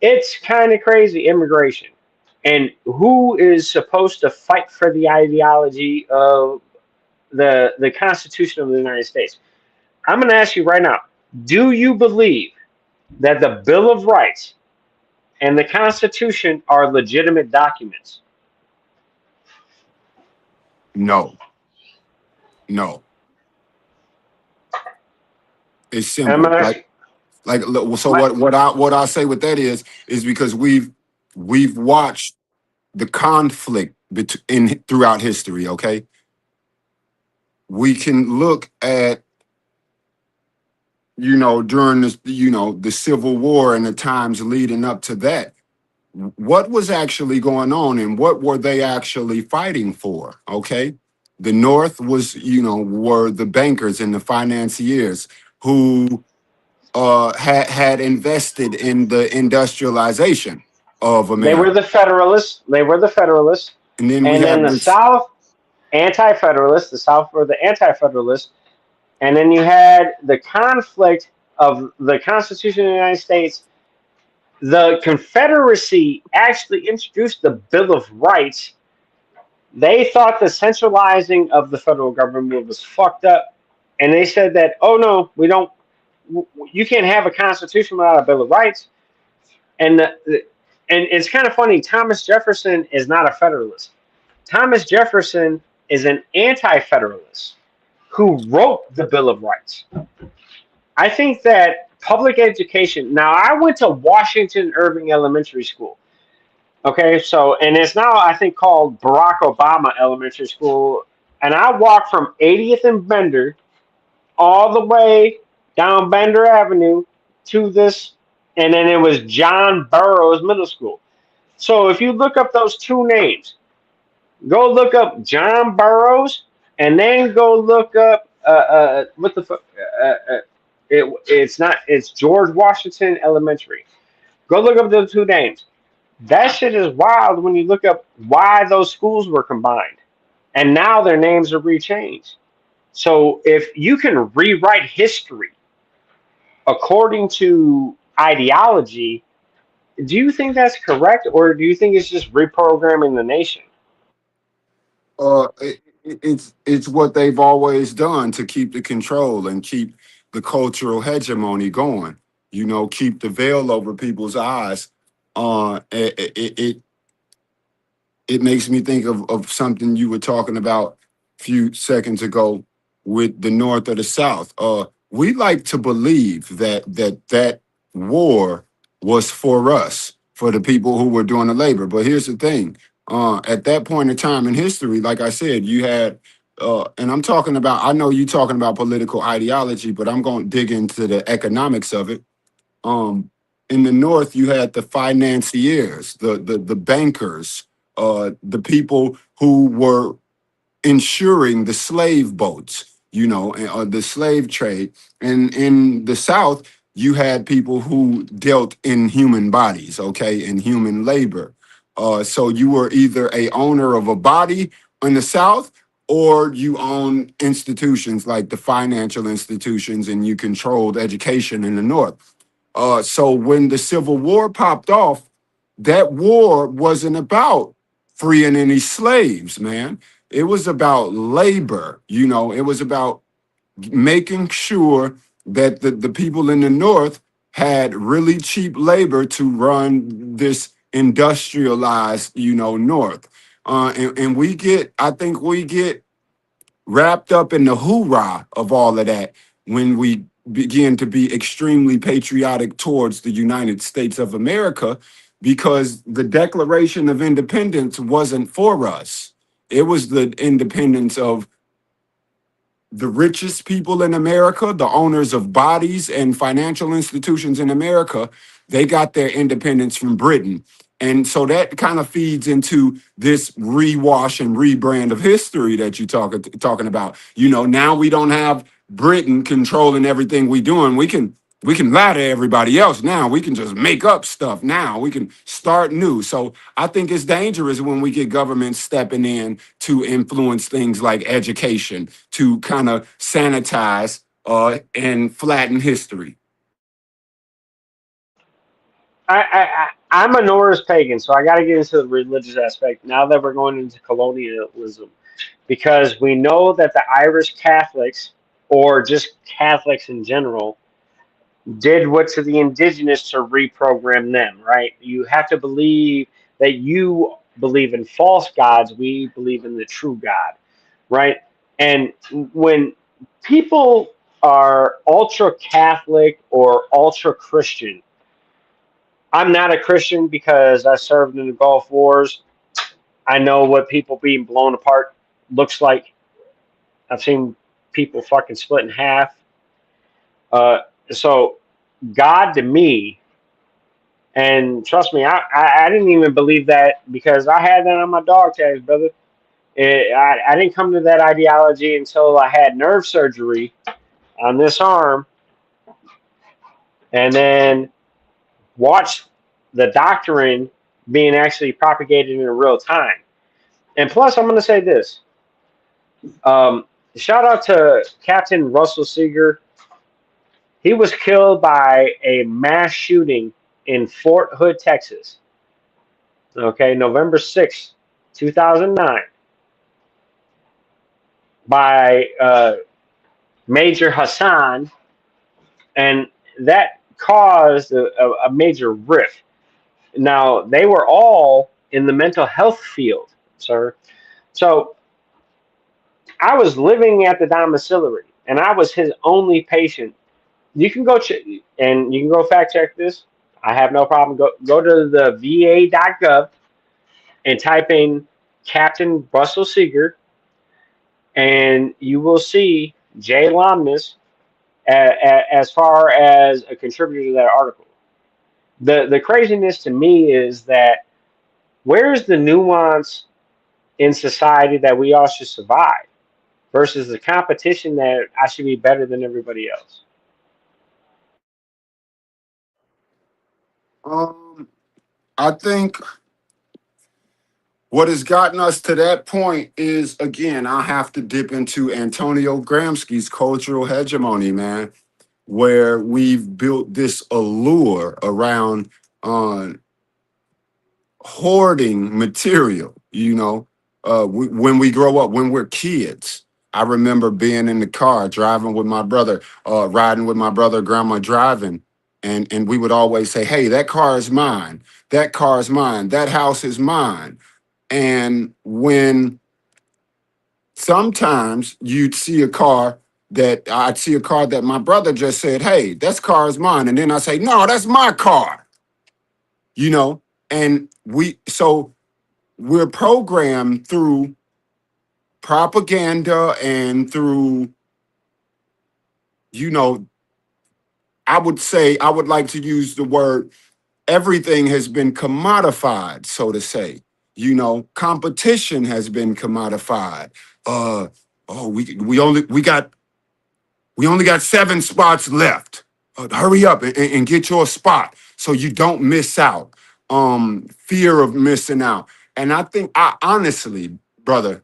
it's kind of crazy immigration. And who is supposed to fight for the ideology of the Constitution of the United States? I'm going to ask you right now, do you believe that the Bill of Rights and the Constitution are legitimate documents? No, no. It's And I'm simple. going to ask So my, what I say with that is because we've watched the conflict in throughout history. Okay, we can look at during this the Civil War and the times leading up to that. What was actually going on and what were they actually fighting for? Okay, the North was were the bankers and the financiers who had invested in the industrialization. of They were America. the Federalists. They were the Federalists. And then we And then have the this. South, anti-Federalists. The South were the anti-Federalists. And then you had the conflict of the Constitution of the United States. The Confederacy actually introduced the Bill of Rights. They thought the centralizing of the federal government was fucked up. And they said that, oh no, we don't, you can't have a constitution without a Bill of Rights. And and it's kind of funny. Thomas Jefferson is not a Federalist. Thomas Jefferson is an anti-Federalist who wrote the Bill of Rights. I think that public education. Now, I went to Washington Irving Elementary School. Okay, so and it's now I think called Barack Obama Elementary School, and I walked from 80th and Bender all the way down Bender Avenue to this, and then it was John Burroughs Middle School. So if you look up those two names, go look up John Burroughs, and then go look up what the fuck. It's George Washington Elementary. Go look up those two names. That shit is wild when you look up why those schools were combined, and now their names are rechanged. So if you can rewrite history according to ideology, do you think that's correct, or do you think it's just reprogramming the nation? It's what they've always done to keep the control and keep the cultural hegemony going. You know, keep the veil over people's eyes. It makes me think of something you were talking about a few seconds ago with the North or the South. We like to believe that war was for us, for the people who were doing the labor. But here's the thing: at that point in time in history, like I said, you had, and I'm talking about. I know you're talking about political ideology, but I'm going to dig into the economics of it. um, in the North, you had the financiers, the bankers, the people who were insuring the slave boats, you know, the slave trade. And in the South, you had people who dealt in human bodies, okay, in human labor. So you were either a owner of a body in the South, or you own institutions like the financial institutions, and you controlled education in the North. So when the Civil War popped off, that war wasn't about freeing any slaves, man. It was about labor. You know, it was about making sure that the people in the North had really cheap labor to run this industrialized, you know, North. And we get, I think we get wrapped up in the hoorah of all of that when we begin to be extremely patriotic towards the United States of America, because the Declaration of Independence wasn't for us. It was the independence of the richest people in America, the owners of bodies and financial institutions in America. They got their independence from Britain. And so that kind of feeds into this rewash and rebrand of history that you're talking about. You know, now we don't have Britain controlling everything we do, and we can lie to everybody else now. We can just make up stuff now. We can start new. So I think it's dangerous when we get government stepping in to influence things like education, to kind of sanitize and flatten history. I'm a Norse pagan, so I got to get into the religious aspect now that we're going into colonialism, because we know that the Irish Catholics, or just Catholics in general, did what to the indigenous to reprogram them, right? You have to believe that you believe in false gods, we believe in the true God, right? And when people are ultra Catholic or ultra Christian, I'm not a Christian because I served in the Gulf Wars. I know what people being blown apart looks like. I've seen people fucking split in half. Uh, so God to me, and trust me, I didn't even believe that because I had that on my dog tags, brother. I didn't come to that ideology until I had nerve surgery on this arm, and then watched the doctrine being actually propagated in real time. And plus, I'm going to say this. Um, Shout out to Captain Russell Seeger. He was killed by a mass shooting in Fort Hood, Texas. Okay, November 6th, 2009, by Major Hassan, and that caused a major rift. Now, they were all in the mental health field, sir. So I was living at the domiciliary, and I was his only patient. You can go and you can go fact check this. I have no problem. Go to the VA.gov and type in Captain Russell Seeger, and you will see Jay Lomness as far as a contributor to that article. The craziness to me is that where's the nuance in society that we all should survive versus the competition that I should be better than everybody else? Um, I think what has gotten us to that point is, again, I have to dip into Antonio Gramsci's cultural hegemony, man, where we've built this allure around uh, hoarding material, when we grow up, when we're kids. I remember being in the car, driving with my brother, riding with my brother, grandma driving, and we would always say, hey, that car is mine. That car is mine. That house is mine. And when sometimes I'd see a car that my brother just said, hey, that car is mine. And then I say, no, that's my car, you know? And we're programmed through propaganda and through, you know, I would like to use the word, everything has been commodified, so to say. Competition has been commodified. Uh, oh, we only got 7 spots left. Hurry up and get your spot so you don't miss out. Fear of missing out. And I honestly, brother,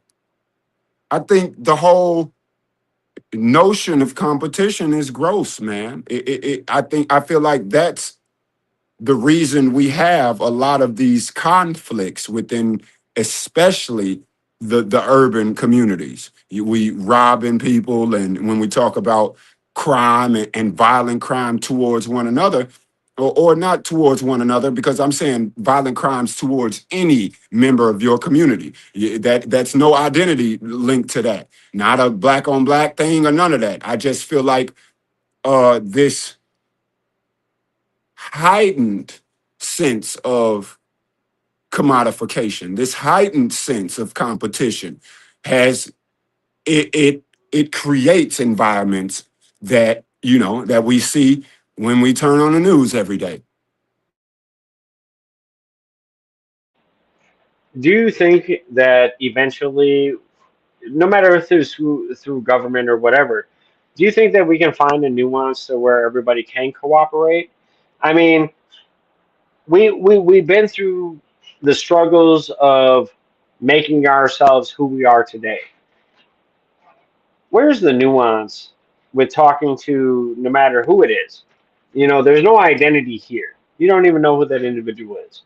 I think the whole notion of competition is gross, man. I feel like that's the reason we have a lot of these conflicts within, especially the urban communities. We robbing people, and when we talk about crime and violent crime towards one another, or not towards one another, because I'm saying violent crimes towards any member of your community. That's no identity linked to that. Not a black on black thing or none of that. I just feel like this heightened sense of commodification, this heightened sense of competition, has it creates environments that that we see when we turn on the news every day. Do you think that eventually, no matter if it's through government or whatever, do you think that we can find a nuance to where everybody can cooperate? I mean, we've been through the struggles of making ourselves who we are today. Where's the nuance with talking to no matter who it is? There's no identity here. You don't even know who that individual is.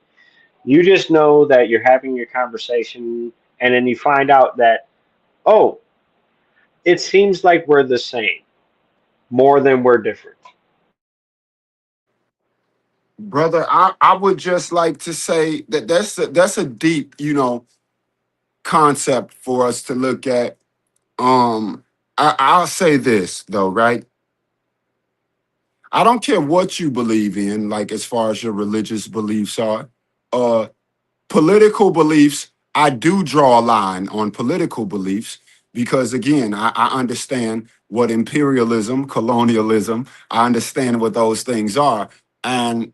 You just know that you're having a conversation, and then you find out that, oh, it seems like we're the same more than we're different. Brother, I would just like to say that that's a deep, concept for us to look at. I'll say this though, right? I don't care what you believe in, like as far as your religious beliefs are. Uh, Political beliefs, I do draw a line on political beliefs because, again, I understand what imperialism, colonialism, I understand what those things are. And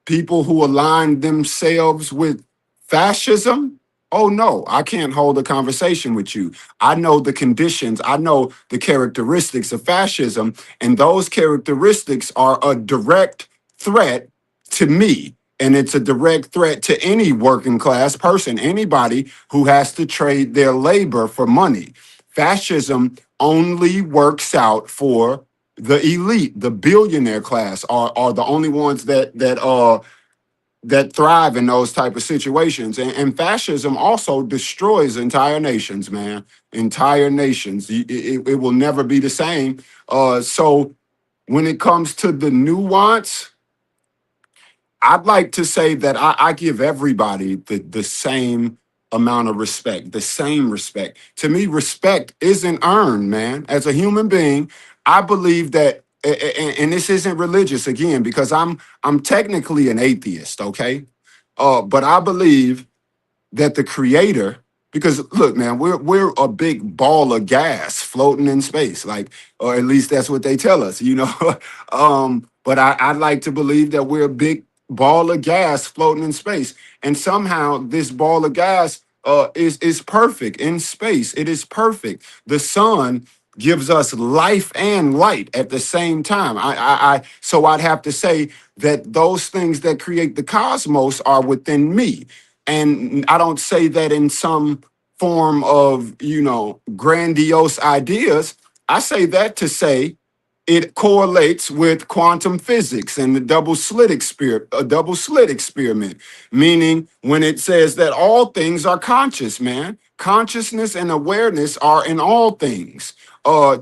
people who align themselves with fascism, oh no, I can't hold a conversation with you. I know the conditions, I know the characteristics of fascism, and those characteristics are a direct threat to me And it's a direct threat to any working class person, anybody who has to trade their labor for money. Fascism only works out for the elite. The billionaire class are the only ones that thrive in those type of situations. And fascism also destroys entire nations, man. Entire nations. It will never be the same. So when it comes to the nuance, I'd like to say that I give everybody the same amount of respect, the same respect. To me, respect isn't earned, man. As a human being, I believe that, and this isn't religious again, because I'm technically an atheist, okay? But I believe that the creator, because look, man, we're a big ball of gas floating in space, like, or at least that's what they tell us, you know. But I'd like to believe that we're a big ball of gas floating in space, and somehow this ball of gas is perfect in space. It is perfect. The sun gives us life and light at the same time. So I'd have to say that those things that create the cosmos are within me. And I don't say that in some form of, grandiose ideas. I say that to say it correlates with quantum physics and the double slit experiment, meaning when it says that all things are conscious, man. Consciousness and awareness are in all things.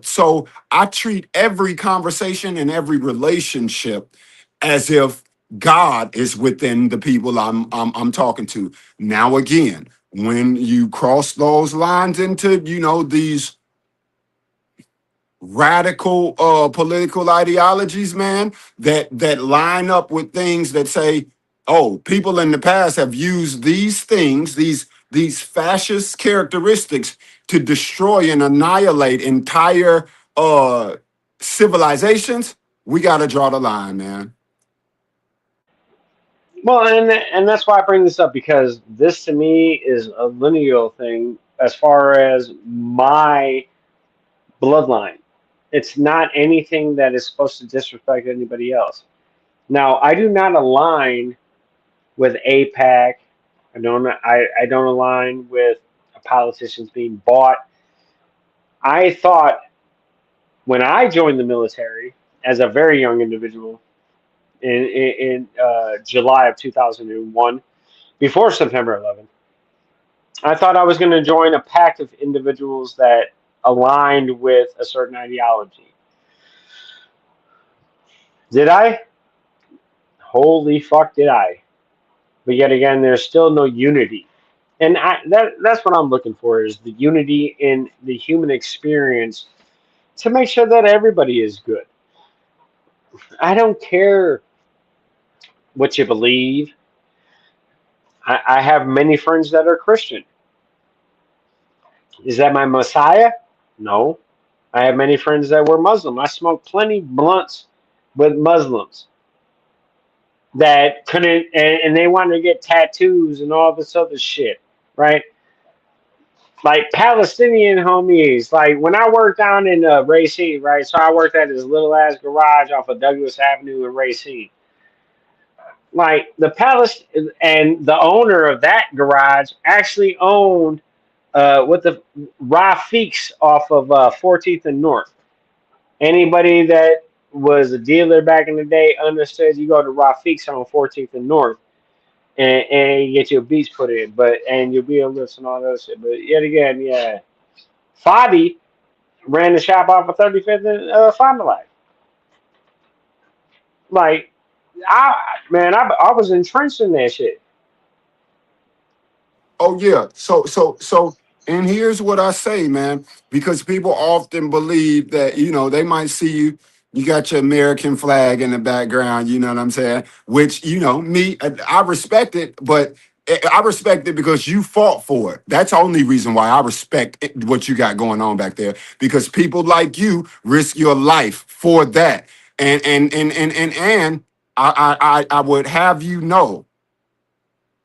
So I treat every conversation and every relationship as if God is within the people I'm talking to. Now again, when you cross those lines into, these radical political ideologies, man, that line up with things that say, oh, people in the past have used these things, these fascist characteristics to destroy and annihilate entire civilizations. We got to draw the line, man. Well, and that's why I bring this up, because this to me is a lineal thing as far as my bloodline. It's not anything that is supposed to disrespect anybody else. Now, I do not align with APAC. I don't align with politicians being bought. I thought when I joined the military as a very young individual in July of 2001, before September 11th, I thought I was going to join a pact of individuals that aligned with a certain ideology. Did I? Holy fuck, did I? But yet again, there's still no unity. And that's what I'm looking for, is the unity in the human experience to make sure that everybody is good. I don't care what you believe. I have many friends that are Christian. Is that my Messiah? No. I have many friends that were Muslim. I smoked plenty blunts with Muslims that couldn't, and they wanted to get tattoos and all this other shit, right? Like Palestinian homies. Like when I worked down in Racine, right? So I worked at this little ass garage off of Douglas Avenue in Racine. Like the Palest and the owner of that garage actually owned with the Rafiks off of 14th and North. Anybody that was a dealer back in the day understood you go to Rafiks on 14th and North, and you get your beats put in, and you'll be able to listen and all that shit. But yet again, yeah, Fadi ran the shop off of 35th and Fond du Lac. Like, I I was entrenched in that shit. Oh yeah. So and here's what I say, man, because people often believe that, they might see you got your American flag in the background, you know what I'm saying? Which, me, I respect it, but I respect it because you fought for it. That's the only reason why I respect what you got going on back there, because people like you risk your life for that. And I would have you know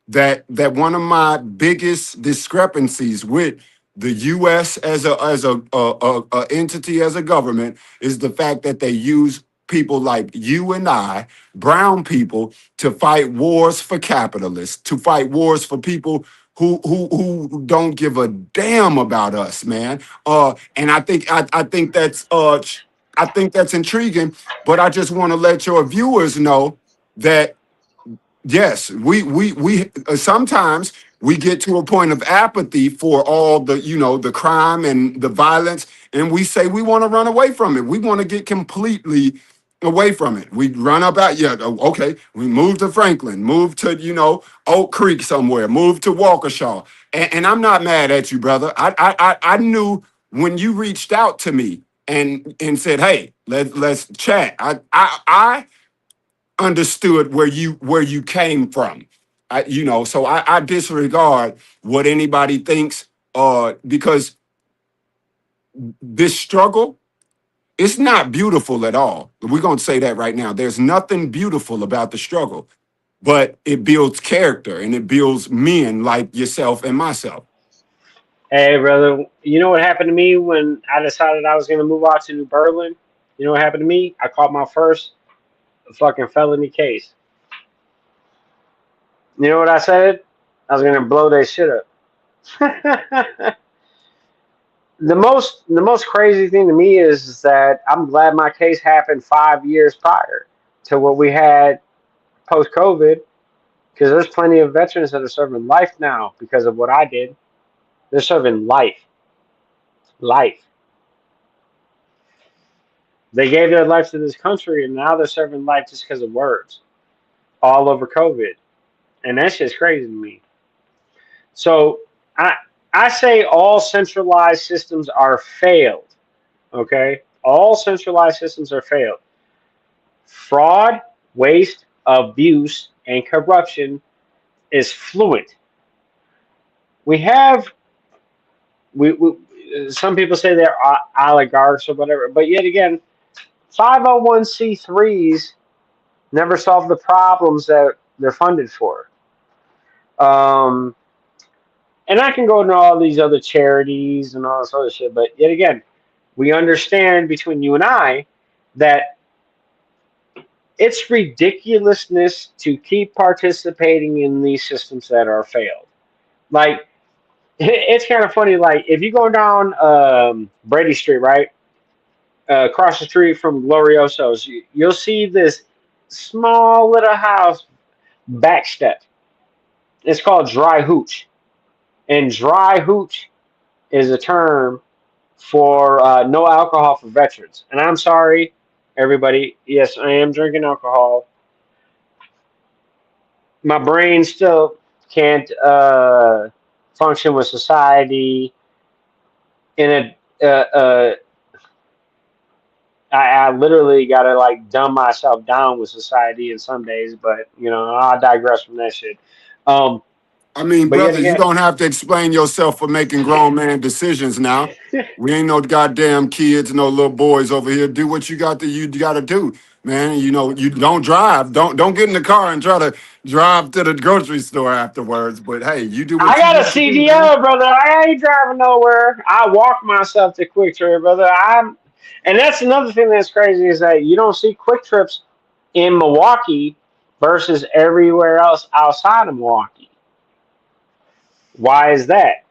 that one of my biggest discrepancies with the U.S. as a entity, as a government, is the fact that they use people like you and I, brown people, to fight wars for capitalists, to fight wars for people who don't give a damn about us, man. And I think that's intriguing. But I just want to let your viewers know that yes, we sometimes we get to a point of apathy for all the, the crime and the violence, and we say we want to run away from it. We want to get completely away from it. We run up out, yeah, okay, we move to Franklin, move to, Oak Creek somewhere, move to Waukesha. And I'm not mad at you, brother. I knew when you reached out to me and said, hey, let's chat. I understood where you came from. So I disregard what anybody thinks, because this struggle, it's not beautiful at all. We're gonna say that right now. There's nothing beautiful about the struggle, but it builds character and it builds men like yourself and myself. Hey, brother, you know what happened to me when I decided I was going to move out to New Berlin? You know what happened to me? I caught my first fucking felony case. You know what I said? I was going to blow that shit up. The most crazy thing to me is that I'm glad my case happened 5 years prior to what we had post COVID, because there's plenty of veterans that are serving life now because of what I did. They're serving life. Life. They gave their life to this country, and now they're serving life just because of words, all over COVID, and that's just crazy to me. So I I say all centralized systems are failed. Okay, all centralized systems are failed. Fraud, waste, abuse, and corruption is fluent. We have we some people say they're oligarchs or whatever, but yet again, 501c3s never solve the problems that they're funded for. Um, and I can go into all these other charities and all this other shit, but yet again, we understand between you and I that it's ridiculousness to keep participating in these systems that are failed. Like, it's kind of funny. Like, if you go down Brady Street, right, across the street from Glorioso's, you'll see this small little house backstep. It's called dry hooch. And dry hooch is a term for no alcohol for veterans. And I'm sorry, everybody. Yes, I am drinking alcohol. My brain still can't function with society in I literally gotta like dumb myself down with society in some days, but I digress from that shit. Um, I mean, but yet brother, you again, don't have to explain yourself for making grown man decisions now. We ain't no goddamn kids, no little boys over here. Do what you got to do, man. You don't drive. Don't get in the car and try to drive to the grocery store afterwards. But hey, you do I what you got a need to do, man. CDL, brother. I ain't driving nowhere. I walk myself to Quick Trip, brother. And that's another thing that's crazy is that you don't see Quick Trips in Milwaukee versus everywhere else outside of Milwaukee. Why is that?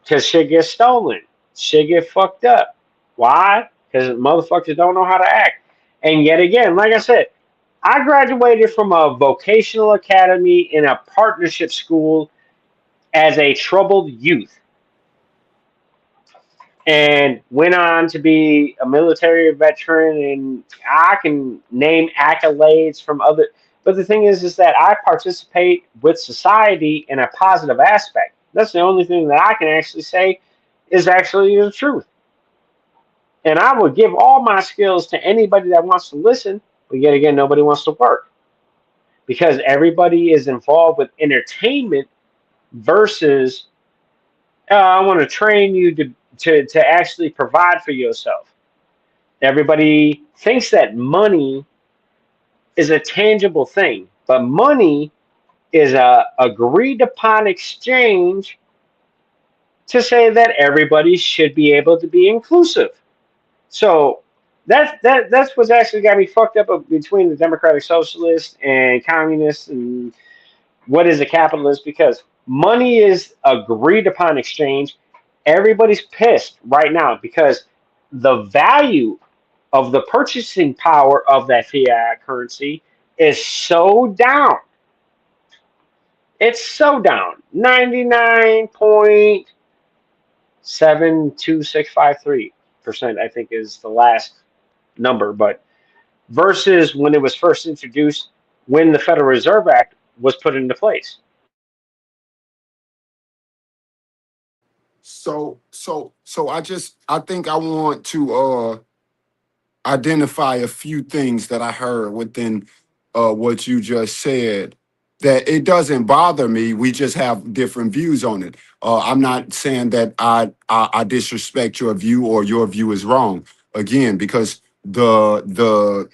Because shit gets stolen. Shit get fucked up. Why? Because motherfuckers don't know how to act. And yet again, like I said, I graduated from a vocational academy in a partnership school as a troubled youth and went on to be a military veteran, and I can name accolades from other, but the thing is that I participate with society in a positive aspect. That's the only thing that I can actually say is actually the truth. And I would give all my skills to anybody that wants to listen, but yet again, nobody wants to work because everybody is involved with entertainment versus I want to train you to actually provide for yourself. Everybody thinks that money is a tangible thing, but money is a agreed upon exchange to say that everybody should be able to be inclusive. So That's what's actually got me fucked up between the democratic socialists and communists and what is a capitalist, because money is agreed upon exchange. Everybody's pissed right now because the value of the purchasing power of that fiat currency is so down. It's so down. 99.72653% I think is the last number, but versus when it was first introduced when the Federal Reserve Act was put into place. So I think I want to identify a few things that I heard within what you just said. That it doesn't bother me. We just have different views on it. I'm not saying that I disrespect your view or your view is wrong. Again, because the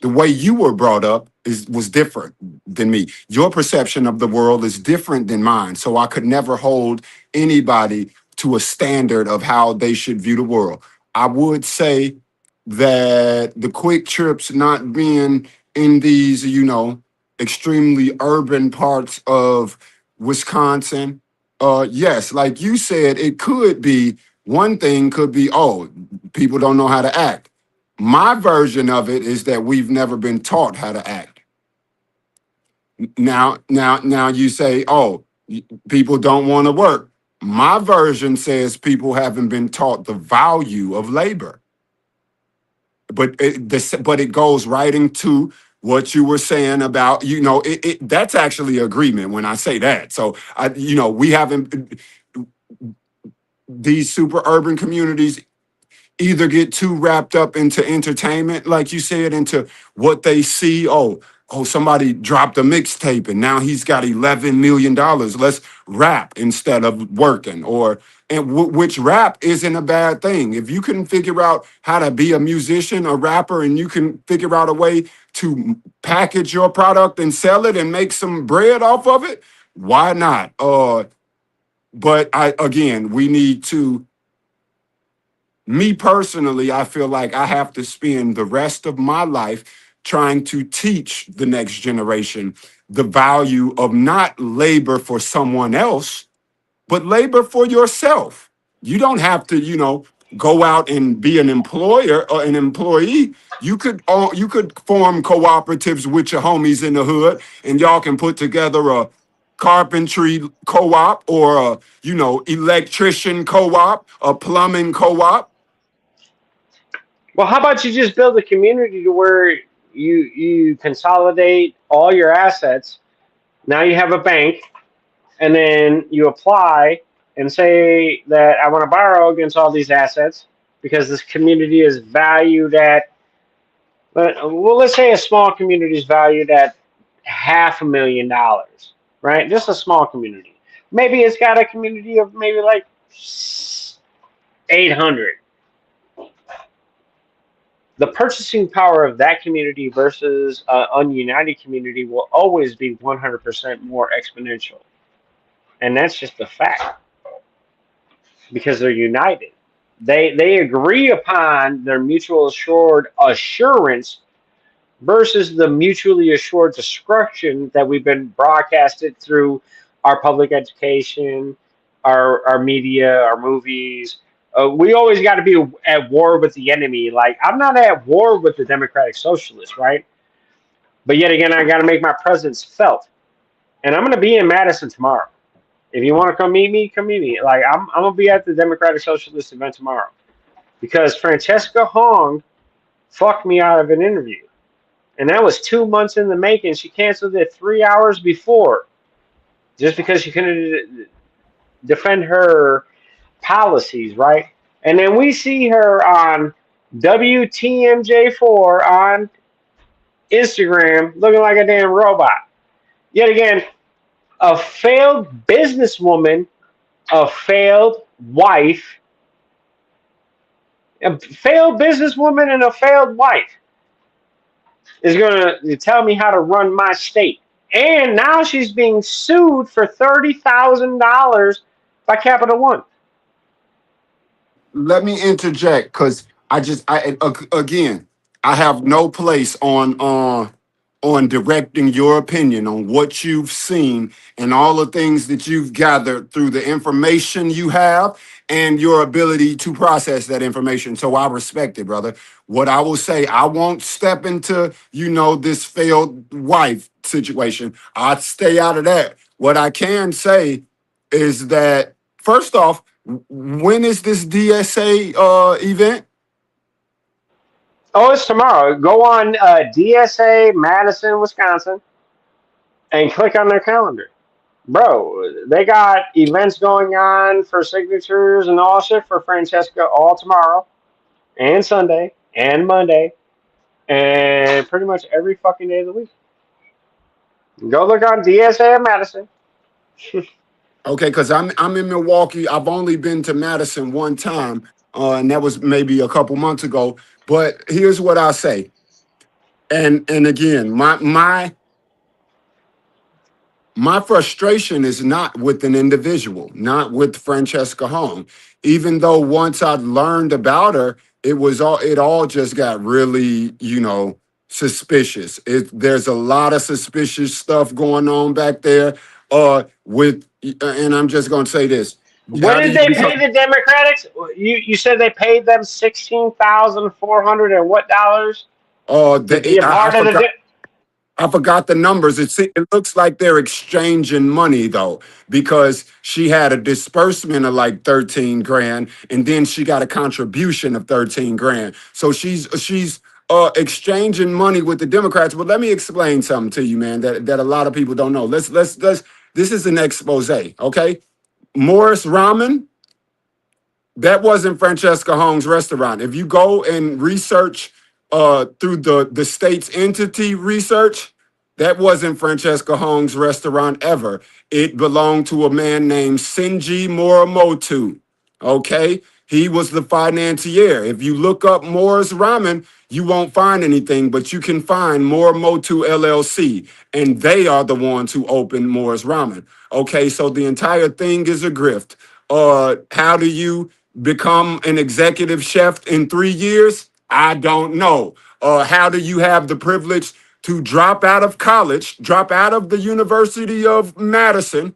way you were brought up was different than me. Your perception of the world is different than mine. So I could never hold anybody to a standard of how they should view the world. I would say that the quick trips not being in these, extremely urban parts of Wisconsin, yes, like you said, it could be one thing could be, oh, people don't know how to act. My version of it is that we've never been taught how to act. Now you say, oh, people don't want to work. My version says people haven't been taught the value of labor. But it goes right into what you were saying about, that's actually agreement when I say that. So we haven't, these super urban communities either get too wrapped up into entertainment, like you said, into what they see. Oh, somebody dropped a mixtape and now he's got $11 million. Let's rap instead of working. Which rap isn't a bad thing. If you can figure out how to be a musician, a rapper, and you can figure out a way to package your product and sell it and make some bread off of it, why not? But we need to, me personally, I feel like I have to spend the rest of my life trying to teach the next generation the value of not labor for someone else, but labor for yourself. You don't have to, go out and be an employer or an employee. You could form cooperatives with your homies in the hood, and y'all can put together a carpentry co-op or a, electrician co-op, a plumbing co-op. Well, how about you just build a community to where you consolidate all your assets. Now you have a bank, and then you apply and say that I want to borrow against all these assets because this community is valued at, well, let's say a small community is valued at $500,000, right? Just a small community. Maybe it's got a community of maybe like 800. The purchasing power of that community versus an ununited community will always be 100% more exponential. And that's just a fact because they're united. They agree upon their mutual assured assurance versus the mutually assured destruction that we've been broadcasted through our public education, our media, our movies. We always got to be at war with the enemy. Like, I'm not at war with the Democratic Socialists, right? But yet again, I got to make my presence felt. And I'm going to be in Madison tomorrow. If you want to come meet me, come meet me. Like, I'm going to be at the Democratic Socialist event tomorrow because Francesca Hong fucked me out of an interview. And that was 2 months in the making. She canceled it 3 hours before just because she couldn't defend her policies, right? And then we see her on WTMJ4 on Instagram looking like a damn robot. Yet again, a failed businesswoman, a failed wife, a failed businesswoman and a failed wife is going to tell me how to run my state. And now she's being sued for $30,000 by Capital One. let me interject because again, I have no place on directing your opinion on what you've seen and all the things that you've gathered through the information you have and your ability to process that information. So I respect it, brother. What I will say, I won't step into, this failed wife situation. I'd stay out of that. What I can say is that, first off, when is this DSA event? Oh, it's tomorrow. Go on DSA Madison, Wisconsin, and click on their calendar. Bro, they got events going on for signatures and all shit for Francesca all tomorrow and Sunday and Monday and pretty much every fucking day of the week. Go look on DSA Madison. Okay, because I'm in Milwaukee. I've only been to Madison one time, and that was maybe a couple months ago. But here's what I say, and again, my frustration is not with an individual, not with Francesca Hong. Even though once I learned about her, it all just got really, suspicious. There's a lot of suspicious stuff going on back there. And I'm just gonna say this. What How do did you they pay become the Democrats? You said they paid them 16,400 and what dollars to be a I part of the. forgot. I forgot the numbers. It looks like they're exchanging money though, because she had a disbursement of like 13 grand, and then she got a contribution of 13 grand. So she's exchanging money with the Democrats. But let me explain something to you, man, that a lot of people don't know. Let's this is an expose, okay? Morris Ramen, that wasn't Francesca Hong's restaurant. If you go and research through the state's entity research, that wasn't Francesca Hong's restaurant ever. It belonged to a man named Sinji Morimoto. Okay, he was the financier. If you look up Moore's Ramen, you won't find anything, but you can find Morimoto LLC, and they are the ones who opened Moore's Ramen. Okay, so the entire thing is a grift. How do you become an executive chef in 3 years? I don't know. How do you have the privilege to drop out of college, drop out of the University of Madison,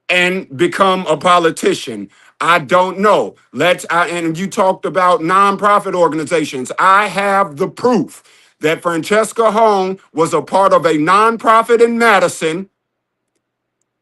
and become a politician? I don't know. And you talked about nonprofit organizations. I have the proof that Francesca Hong was a part of a nonprofit in Madison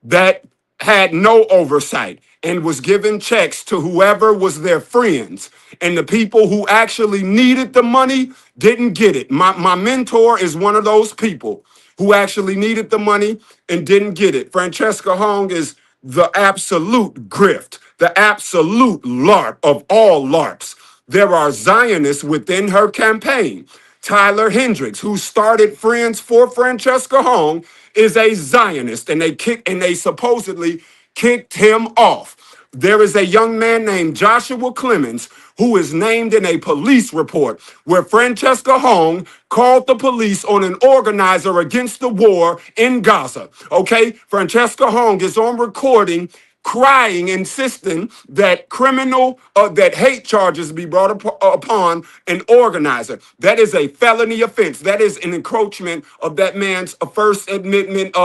that had no oversight and was giving checks to whoever was their friends. And the people who actually needed the money didn't get it. My mentor is one of those people who actually needed the money and didn't get it. Francesca Hong is the absolute grift, the absolute LARP of all LARPs. There are Zionists within her campaign. Tyler Hendricks, who started Friends for Francesca Hong, is a Zionist, and they supposedly kicked him off. There is a young man named Joshua Clemens who is named in a police report where Francesca Hong called the police on an organizer against the war in Gaza. Okay, Francesca Hong is on recording crying, insisting that that hate charges be brought upon an organizer. That is a felony offense. That is an encroachment of that man's First Amendment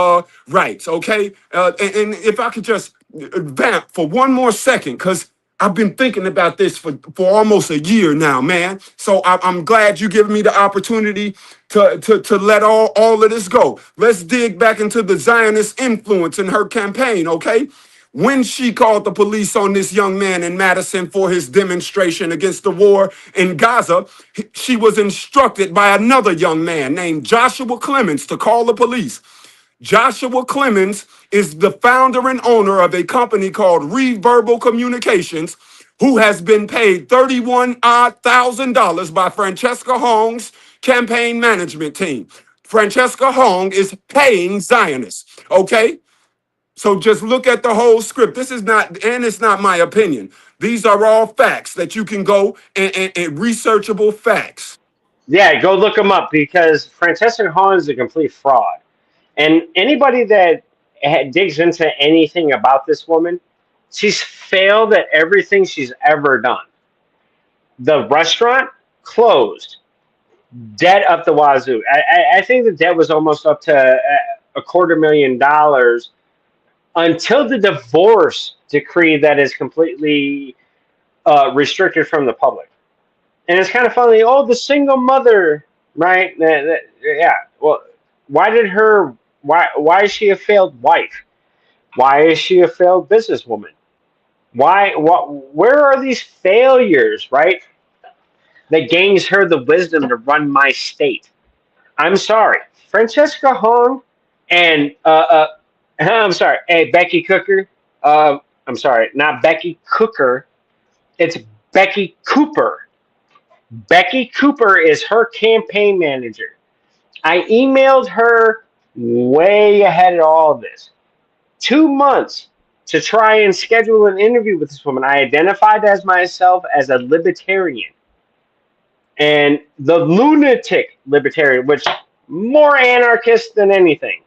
rights. Okay, and if I could just vamp for one more second, because I've been thinking about this for almost a year now, man. So I'm glad you gave me the opportunity to let all of this go. Let's dig back into the Zionist influence in her campaign, okay? When she called the police on this young man in Madison for his demonstration against the war in Gaza, she was instructed by another young man named Joshua Clemens to call the police. Joshua Clemens is the founder and owner of a company called Reverbal Communications, who has been paid $31,000 by Francesca Hong's campaign management team. Francesca Hong is paying Zionists, okay? So just look at the whole script. This is not, and it's not my opinion. These are all facts that you can go and researchable facts. Yeah, go look them up because Francesca Hahn is a complete fraud. And anybody that digs into anything about this woman, she's failed at everything she's ever done. The restaurant closed. Debt up the wazoo. I think the debt was almost up to $250,000 until the divorce decree that is completely restricted from the public. And it's kind of funny. Oh, the single mother, right? Yeah. Well, why did her? Why is she a failed wife? Why is she a failed businesswoman? Why? What? Where are these failures? Right? That gains her the wisdom to run my state. I'm sorry, Francesca Hong and I'm sorry, hey Becky Cooker. I'm sorry, not Becky Cooker. It's Becky Cooper. Becky Cooper is her campaign manager. I emailed her way ahead of all of this. 2 months to try and schedule an interview with this woman. I identified as myself as a libertarian. And the Lunatic Libertarian, which more anarchist than anything.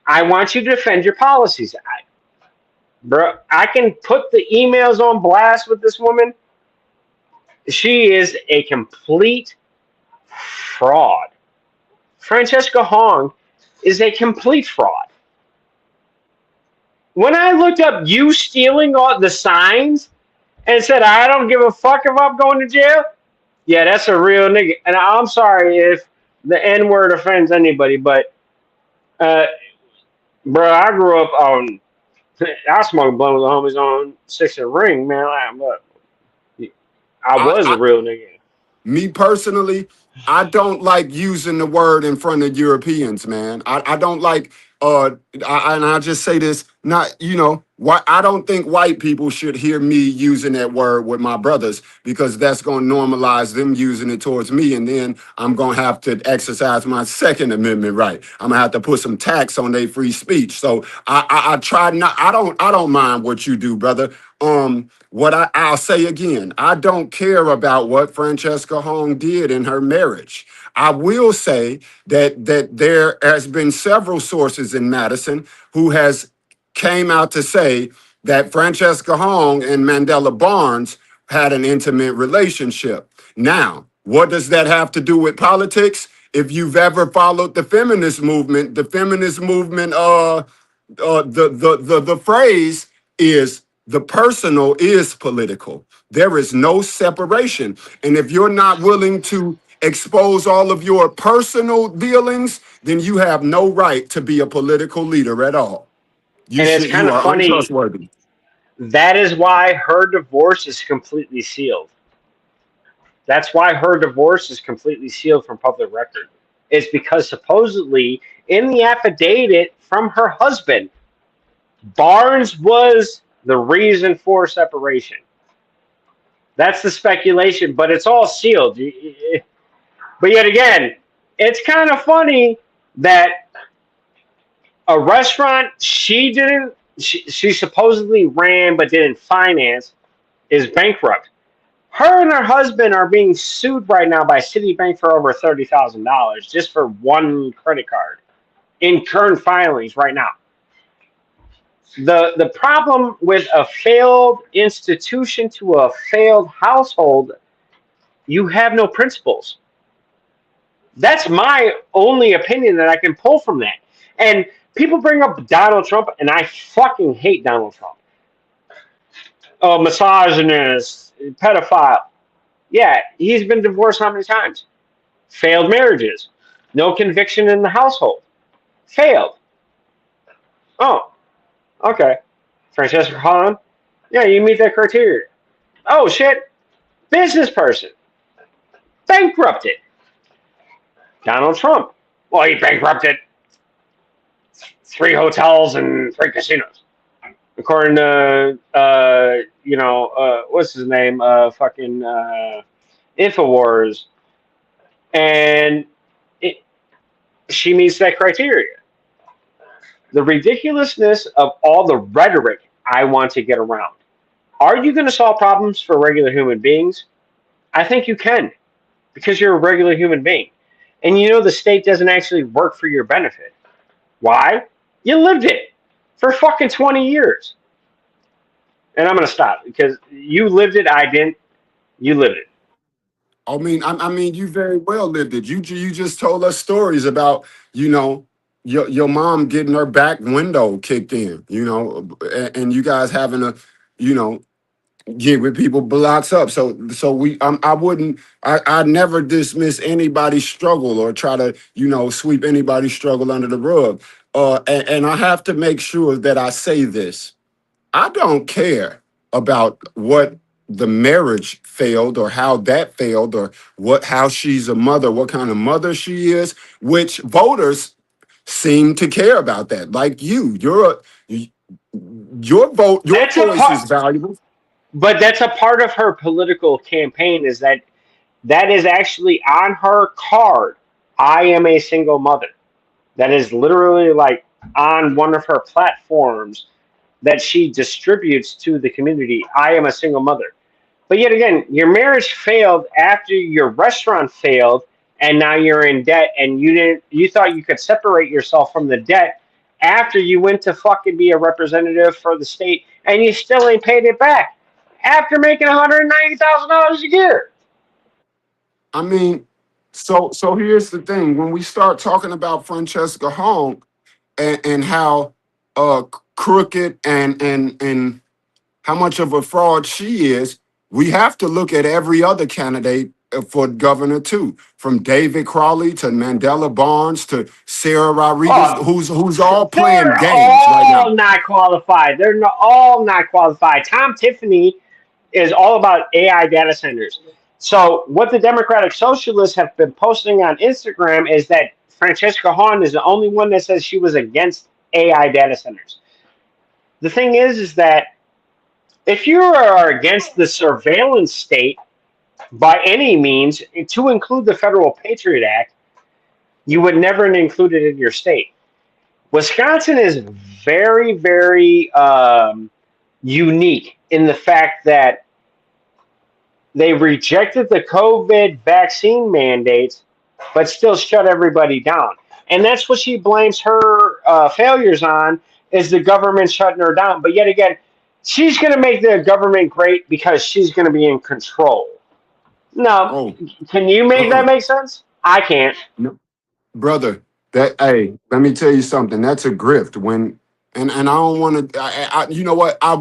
I want you to defend your policies. Bro, I can put the emails on blast with this woman. She is a complete fraud. Francesca Hong is a complete fraud. When I looked up you stealing all the signs and said, I don't give a fuck if I'm going to jail, yeah, that's a real nigga. And I'm sorry if the N-word offends anybody, but, bro, I grew up on, I smoked blunt with the homies on 6th and Ring, man. I was a real nigga. Me personally, I don't like using the word in front of Europeans, man. I don't like, and I just say this, not, I don't think white people should hear me using that word with my brothers, because that's going to normalize them using it towards me. And then I'm going to have to exercise my Second Amendment right. I'm going to have to put some tax on their free speech. So I try not, I don't mind what you do, brother. What I'll say again, I don't care about what Francesca Hong did in her marriage. I will say that there has been several sources in Madison who has came out to say that Francesca Hong and Mandela Barnes had an intimate relationship. Now, what does that have to do with politics? If you've ever followed the feminist movement, the phrase is the personal is political. There is no separation. And if you're not willing to expose all of your personal dealings, then you have no right to be a political leader at all. And it's kind You of are funny. untrustworthy. That is why her divorce is completely sealed. That's why her divorce is completely sealed from public record. It's because supposedly in the affidavit from her husband, Barnes was the reason for separation. That's the speculation, but it's all sealed. But yet again, it's kind of funny that a restaurant she supposedly ran but didn't finance is bankrupt. Her and her husband are being sued right now by Citibank for over $30,000 just for one credit card in current filings right now. The problem with a failed institution to a failed household, you have no principles. That's my only opinion that I can pull from that. And people bring up Donald Trump, and I fucking hate Donald Trump. Misogynist, pedophile. Yeah, he's been divorced how many times? Failed marriages. No conviction in the household. Failed. Oh, okay. Francesca Hahn. Yeah, you meet that criteria. Oh, shit. Business person. Bankrupted. Donald Trump. Well, he bankrupted 3 hotels and 3 casinos. According to, what's his name? Infowars. And she meets that criteria. The ridiculousness of all the rhetoric I want to get around. Are you going to solve problems for regular human beings? I think you can, because you're a regular human being. And you know the state doesn't actually work for your benefit. Why? You lived it for fucking 20 years. And I'm going to stop because you lived it, I didn't. You live it. I mean, you very well lived it. You just told us stories about, you know, your mom getting her back window kicked in, you know, and you guys having a, you know, get with people blocks up. So I wouldn't, I never dismiss anybody's struggle or try to, you know, sweep anybody's struggle under the rug. And I have to make sure that I say this. I don't care about what the marriage failed or how that failed or what how she's a mother, what kind of mother she is, which voters seem to care about that. Like your vote, your That's a voice part, is valuable. but that's a part of her political campaign. Is that that is actually on her card? I am a single mother. That is literally like on one of her platforms that she distributes to the community. I am a single mother. But yet again, your marriage failed after your restaurant failed, and now you're in debt, and you thought you could separate yourself from the debt after you went to fucking be a representative for the state, and you still ain't paid it back after making $190,000 a year. I mean, so here's the thing. When we start talking about Francesca Hong and how crooked and how much of a fraud she is, we have to look at every other candidate for governor too, from David Crowley to Mandela Barnes to Sarah Rodriguez, Oh, who's all playing they're games right all now. not qualified. All not qualified. Tom Tiffany is all about AI data centers. So what the Democratic Socialists have been posting on Instagram is that Francesca Hahn is the only one that says she was against AI data centers. The thing is that if you are against the surveillance state by any means, to include the Federal Patriot Act, you would never include it in your state. Wisconsin is very, very unique in the fact that they rejected the COVID vaccine mandates, but still shut everybody down. And that's what she blames her failures on, is the government shutting her down. But yet again, she's going to make the government great because she's going to be in control. No, Oh, can you make that uh-uh. make sense? I can't. No, brother, that hey, let me tell you something. That's a grift. And I don't want to. You know what? I'll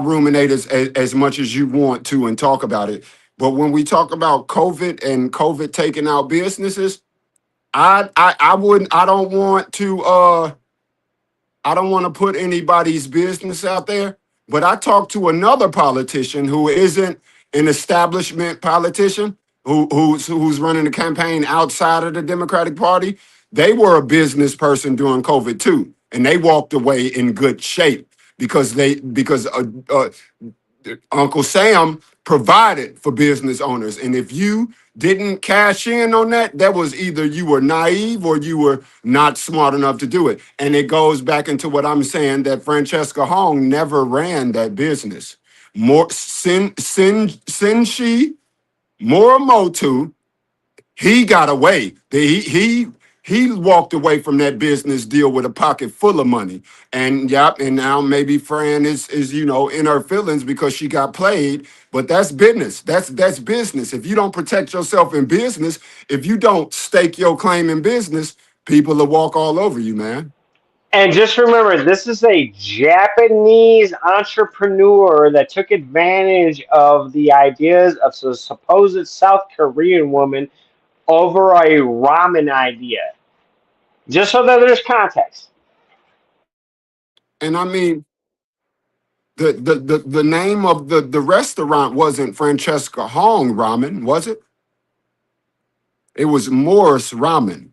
ruminate as much as you want to and talk about it. But when we talk about COVID and COVID taking out businesses, I wouldn't. I don't want to put anybody's business out there, but I talked to another politician who isn't an establishment politician, who's running a campaign outside of the Democratic Party. They were a business person during COVID too, and they walked away in good shape because Uncle Sam provided for business owners. And if you didn't cash in on that, that was either you were naive or you were not smart enough to do it. And it goes back into what I'm saying, that Francesca Hong never ran that business. More Sinshi Morimoto, he got away. He walked away from that business deal with a pocket full of money. And yep, and now maybe Fran is in her feelings because she got played. But that's business. That's business. If you don't protect yourself in business, if you don't stake your claim in business, people will walk all over you, man. And just remember, this is a Japanese entrepreneur that took advantage of the ideas of a supposed South Korean woman over a ramen idea. Just so that there's context. And I mean, the name of the restaurant wasn't Francesca Hong Ramen, was it? It was Morris Ramen.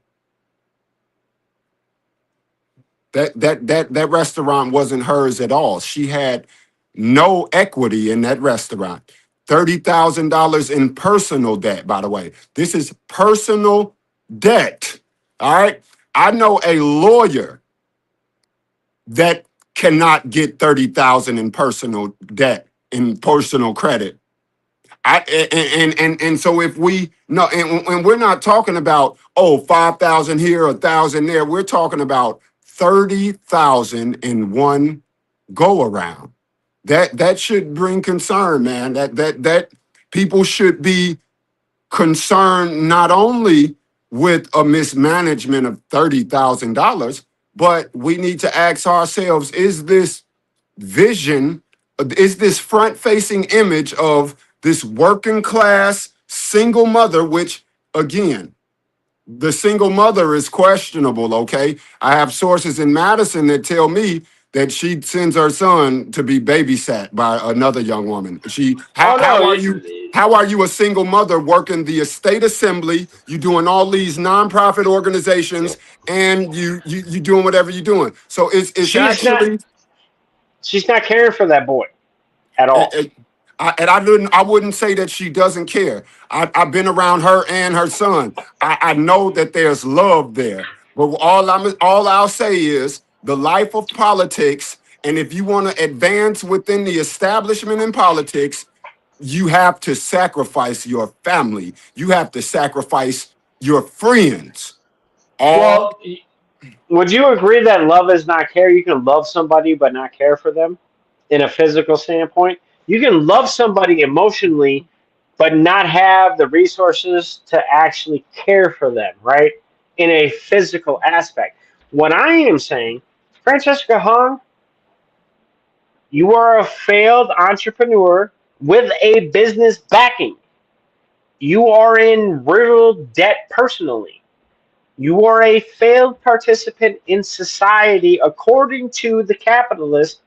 That restaurant wasn't hers at all. She had no equity in that restaurant. $30,000 in personal debt, by the way. This is personal debt. All right. I know a lawyer that cannot get 30,000 in personal debt, in personal credit. And so if we no and we're not talking about 5,000 here, 1,000 there. We're talking about 30,000 in one go around. That should bring concern, man. That People should be concerned not only with a mismanagement of $30,000, but we need to ask ourselves, is this vision, is this front facing image of this working class single mother, which again, the single mother is questionable, okay? I have sources in Madison that tell me that she sends her son to be babysat by another young woman. Oh no, how are you a single mother working the estate assembly? You doing all these nonprofit organizations and you doing whatever you're doing. So it's she's not actually she's not caring for that boy at it, all. it- I wouldn't say that she doesn't care. I've been around her and her son. I know that there's love there. But all I'll say is the life of politics. And if you want to advance within the establishment in politics, you have to sacrifice your family. You have to sacrifice your friends. All Well, would you agree that love is not care? You can love somebody but not care for them in a physical standpoint. You can love somebody emotionally but not have the resources to actually care for them, right? In a physical aspect. What I am saying, Francesca Hong, you are a failed entrepreneur with a business backing. You are in real debt personally. You are a failed participant in society according to the capitalist,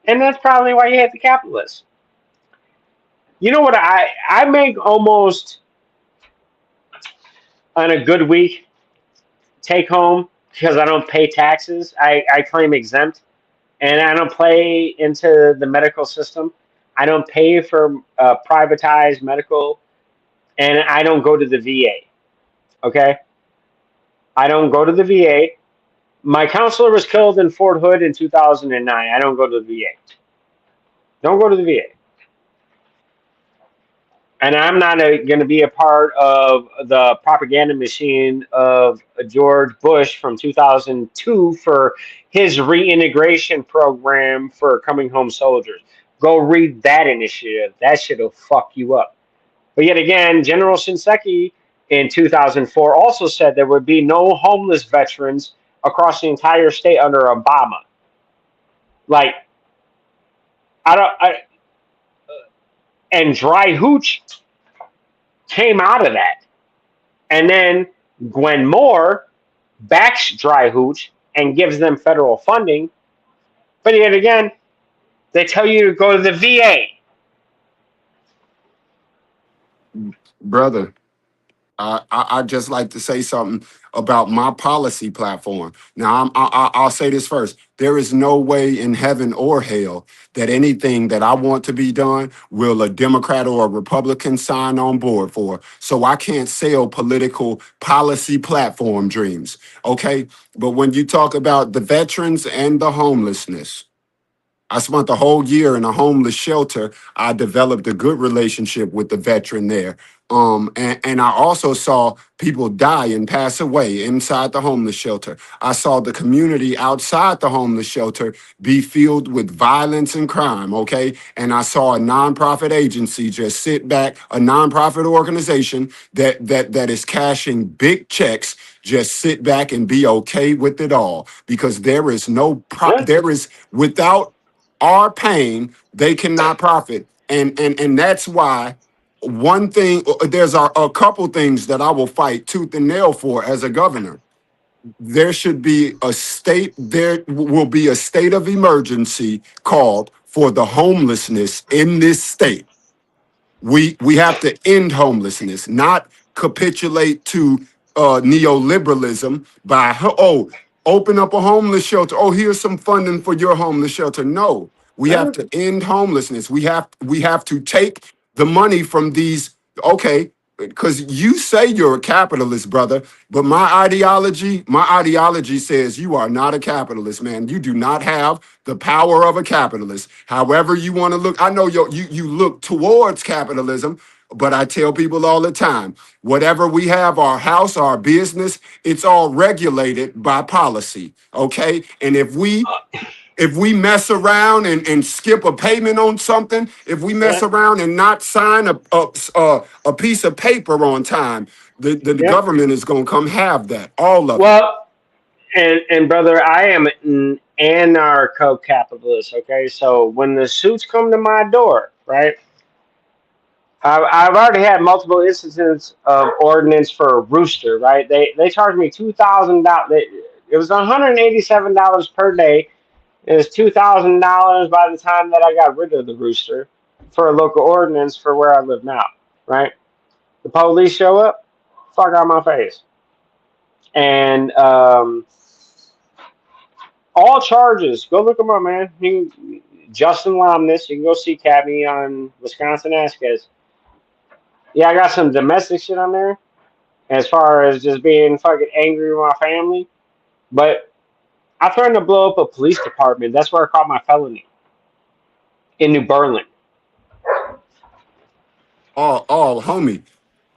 and that's probably why you hate the capitalists. You know what? I make almost on a good week take home because I don't pay taxes. I claim exempt, and I don't pay into the medical system. I don't pay for privatized medical, and I don't go to the VA. Okay, I don't go to the VA. My counselor was killed in Fort Hood in 2009. I don't go to the VA. Don't go to the VA. And I'm not going to be a part of the propaganda machine of George Bush from 2002 for his reintegration program for coming home soldiers. Go read that initiative. That shit will fuck you up. But yet again, General Shinseki in 2004 also said there would be no homeless veterans across the entire state under Obama. Like, I don't, I, and dry hooch came out of that. And then Gwen Moore backs Dry Hooch and gives them federal funding. But yet again, they tell you to go to the VA. brother. I just like to say something about my policy platform. Now, I'll say this first. There is no way in heaven or hell that anything that I want to be done will a Democrat or a Republican sign on board for. So I can't sell political policy platform dreams. Okay. But when you talk about the veterans and the homelessness, I spent the whole year in a homeless shelter. I developed a good relationship with the veteran there. And I also saw people die and pass away inside the homeless shelter. I saw the community outside the homeless shelter be filled with violence and crime, okay? And I saw a nonprofit agency just sit back, a nonprofit organization that is cashing big checks, just sit back and be okay with it all because there is Yeah. there is without are paying, they cannot profit. And that's why one thing, there's a couple things that I will fight tooth and nail for as a governor. There should be there will be a state of emergency called for the homelessness in this state. We have to end homelessness, not capitulate to neoliberalism by open up a homeless shelter. Oh, here's some funding for your homeless shelter. No, we have Yeah. to end homelessness. We have to take the money from these. Okay, because you say you're a capitalist, brother, but my ideology says you are not a capitalist, man. You do not have the power of a capitalist. However you want to look, I know you look towards capitalism, but I tell people all the time, whatever we have, our house, our business, it's all regulated by policy. Okay, and if we if we mess around and skip a payment on something, if we mess Yeah. around and not sign a piece of paper on time, the Yep. government is going to come have that, all of it. Well, and brother, I am an anarcho-capitalist. Okay, so when the suits come to my door, right? I've already had multiple instances of ordinance for a rooster. Right? They charged me $2,000. It was $187 per day. It was $2,000 by the time that I got rid of the rooster for a local ordinance for where I live now. Right? The police show up, fuck out my face, and all charges. Go look them up, man. Justin Lomness. You can go see Cabby on Wisconsin Askez. Yeah, I got some domestic shit on there as far as just being fucking angry with my family. But I threatened to blow up a police department. That's where I caught my felony in New Berlin. All homie.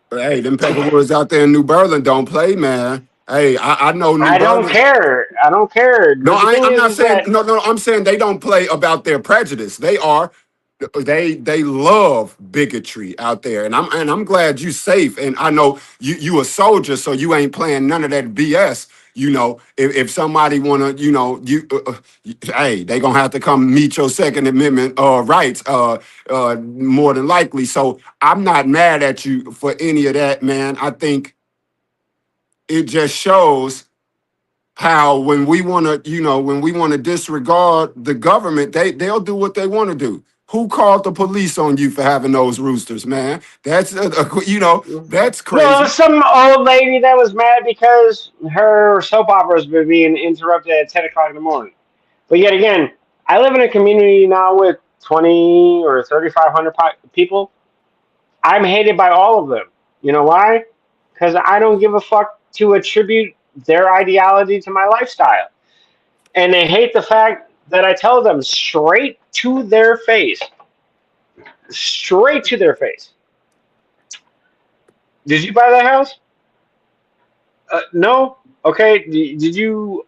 Hey, them pepperwoods out there in New Berlin don't play, man. Hey, I know New I don't Berlin. care. I don't care. No, But the thing I'm not is saying that no. I'm saying they don't play about their prejudice. They love bigotry out there, and I'm glad you safe. And I know you a soldier, so you ain't playing none of that BS. You know, if somebody wanna, hey, they gonna have to come meet your Second Amendment rights, more than likely. So I'm not mad at you for any of that, man. I think it just shows how when we want to disregard the government, they'll do what they want to do. Who called the police on you for having those roosters, man? That's that's no, crazy. some old lady that was mad because her soap operas were being interrupted at 10 o'clock in the morning. But yet again, I live in a community now with 20 or 3,500 people. I'm hated by all of them. You know why? Because I don't give a fuck to attribute their ideology to my lifestyle. And they hate the fact that I tell them straight to their face. Did you buy that house? No. Okay. Did you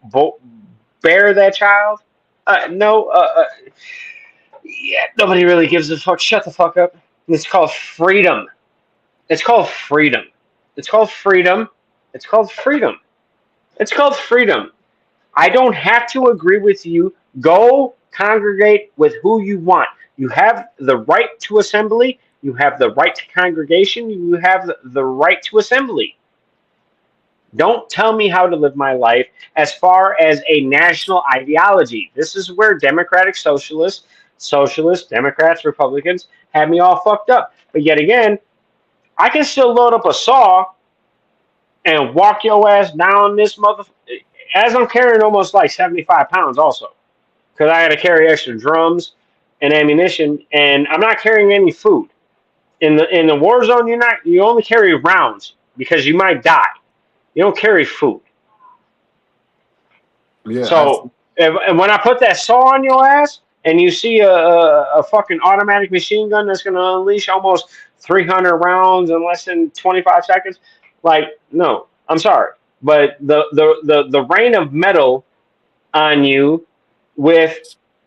bear that child? No. Yeah. Nobody really gives a fuck. Shut the fuck up. It's called freedom. It's called freedom. It's called freedom. It's called freedom. It's called freedom. I don't have to agree with you. Go congregate with who you want. You have the right to assembly. You have the right to congregation. You have the right to assembly. Don't tell me how to live my life as far as a national ideology. This is where democratic socialists, Democrats, Republicans have me all fucked up. But yet again, I can still load up a saw and walk your ass down this mother. As I'm carrying almost like 75 pounds, also, because I got to carry extra drums and ammunition, and I'm not carrying any food. In the war zone, you only carry rounds because you might die. You don't carry food. Yeah, So and when I put that saw on your ass, and you see a fucking automatic machine gun that's going to unleash almost 300 rounds in less than 25 seconds, like, no, I'm sorry, but the rain of metal on you with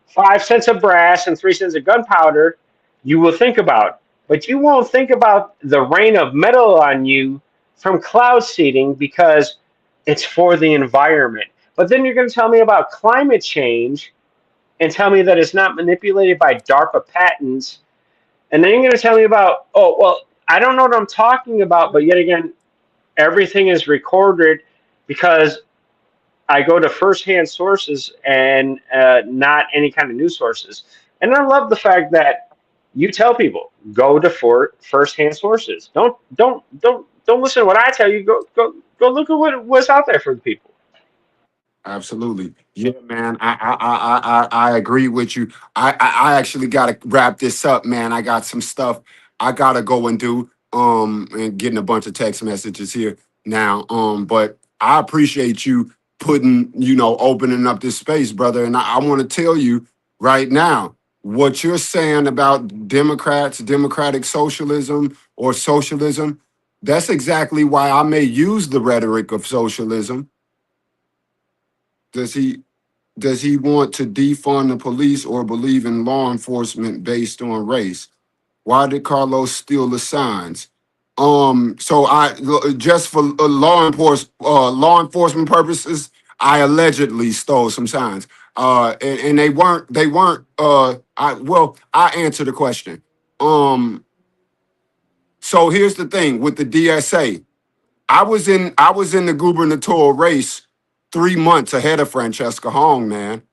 5 cents of brass and 3 cents of gunpowder, you will think about. But you won't think about the rain of metal on you from cloud seeding because it's for the environment. But then you're going to tell me about climate change and tell me that it's not manipulated by DARPA patents. And then you're going to tell me about, oh, well, I don't know what I'm talking about, but yet again, everything is recorded because I go to firsthand sources and not any kind of news sources. And I love the fact that you tell people go to firsthand sources. Don't listen to what I tell you. Go look at what's out there for the people. absolutely. Yeah, man. I agree with you. I actually gotta wrap this up, man. I got some stuff I gotta go and do. And getting a bunch of text messages here now. But I appreciate you opening up this space, brother. And I want to tell you right now, what you're saying about Democrats, democratic socialism or socialism, that's exactly why I may use the rhetoric of socialism. Does he? does he want to defund the police or believe in law enforcement based on race? Why did Carlos steal the signs? So I just for law enforcement purposes, I allegedly stole some signs. And they weren't. I answer the question. Um, so here's the thing with the DSA. I was in the gubernatorial race 3 months ahead of Francesca Hong, man.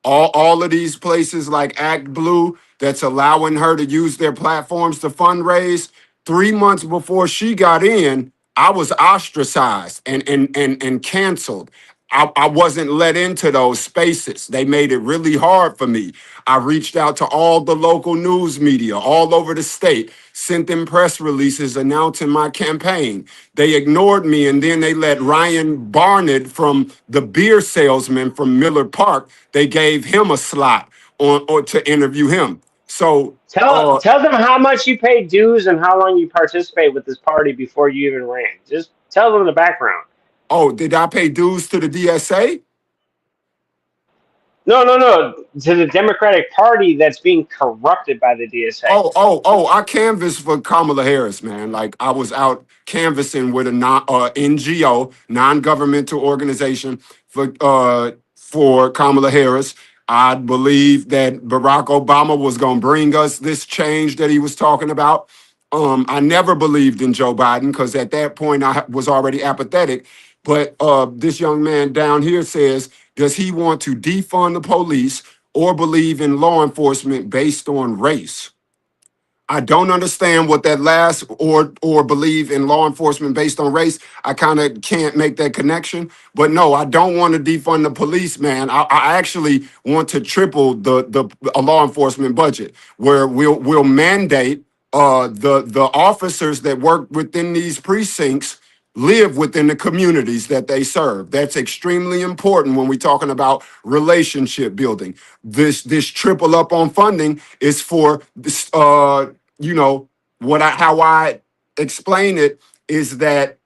All of these places like Act Blue that's allowing her to use their platforms to fundraise. 3 months before she got in, I was ostracized and canceled. I wasn't let into those spaces. They made it really hard for me. I reached out to all the local news media all over the state, sent them press releases announcing my campaign. They ignored me, and then they let Ryan Barnett from the beer salesman from Miller Park, they gave him a slot on or to interview him. So Tell them how much you paid dues and how long you participate with this party before you even ran. Just tell them the background. oh, did I pay dues to the DSA? No, no, no. To the Democratic Party that's being corrupted by the DSA. Oh, I canvassed for Kamala Harris, man. Like I was out canvassing with a NGO, non-governmental organization for Kamala Harris. I believe that Barack Obama was going to bring us this change that he was talking about. I never believed in Joe Biden because at that point I was already apathetic. But this young man down here says, does he want to defund the police or believe in law enforcement based on race? I don't understand what that last or believe in law enforcement based on race. I kind of can't make that connection. But no, I don't want to defund the police, man. I actually want to triple the law enforcement budget, where we'll mandate the officers that work within these precincts live within the communities that they serve. That's extremely important when we're talking about relationship building. This triple up on funding is for this. You know how I explain it is that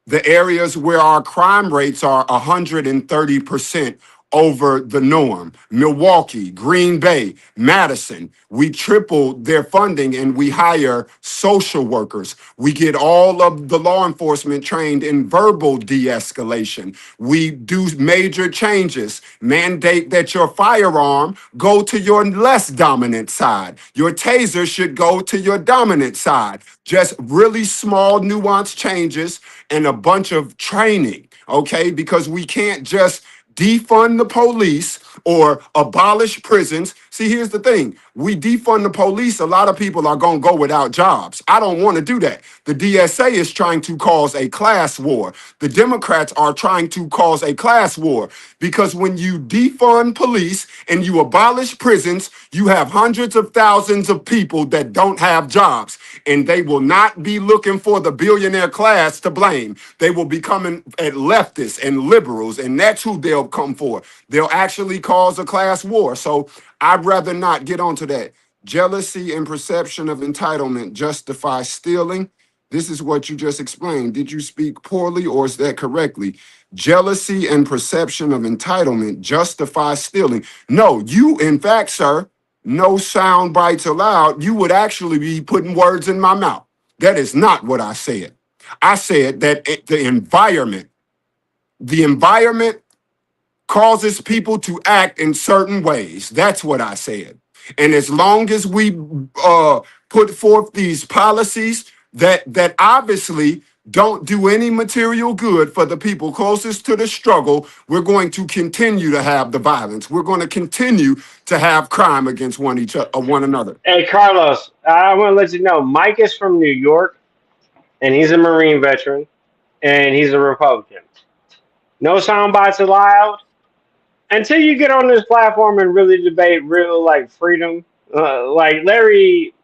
the areas where our crime rates are 130% over the norm. Milwaukee, Green Bay, Madison, we triple their funding and we hire social workers. We get all of the law enforcement trained in verbal de-escalation. We do major changes, mandate that your firearm go to your less dominant side. Your taser should go to your dominant side. Just really small nuanced changes and a bunch of training, okay? Because we can't just defund the police or abolish prisons. See, here's the thing. We defund the police, a lot of people are going to go without jobs. I don't want to do that. The DSA is trying to cause a class war. The Democrats are trying to cause a class war because when you defund police and you abolish prisons, you have hundreds of thousands of people that don't have jobs, and they will not be looking for the billionaire class to blame. They will be coming at leftists and liberals, and that's who they'll come for. They'll actually cause a class war. So I'd rather not get onto that. Jealousy and perception of entitlement justify stealing. This is what you just explained. Did you speak poorly or is that correctly? Jealousy and perception of entitlement justify stealing. No, you, in fact, sir, no sound bites allowed. You would actually be putting words in my mouth. That is not what I said. I said that the environment causes people to act in certain ways. That's what I said. And as long as we put forth these policies that obviously don't do any material good for the people closest to the struggle, we're going to continue to have the violence. We're going to continue to have crime against one another. Hey, Carlos, I want to let you know Mike is from New York, and he's a Marine veteran, and he's a Republican. No sound bites allowed until you get on this platform and really debate real like freedom. Like Larry,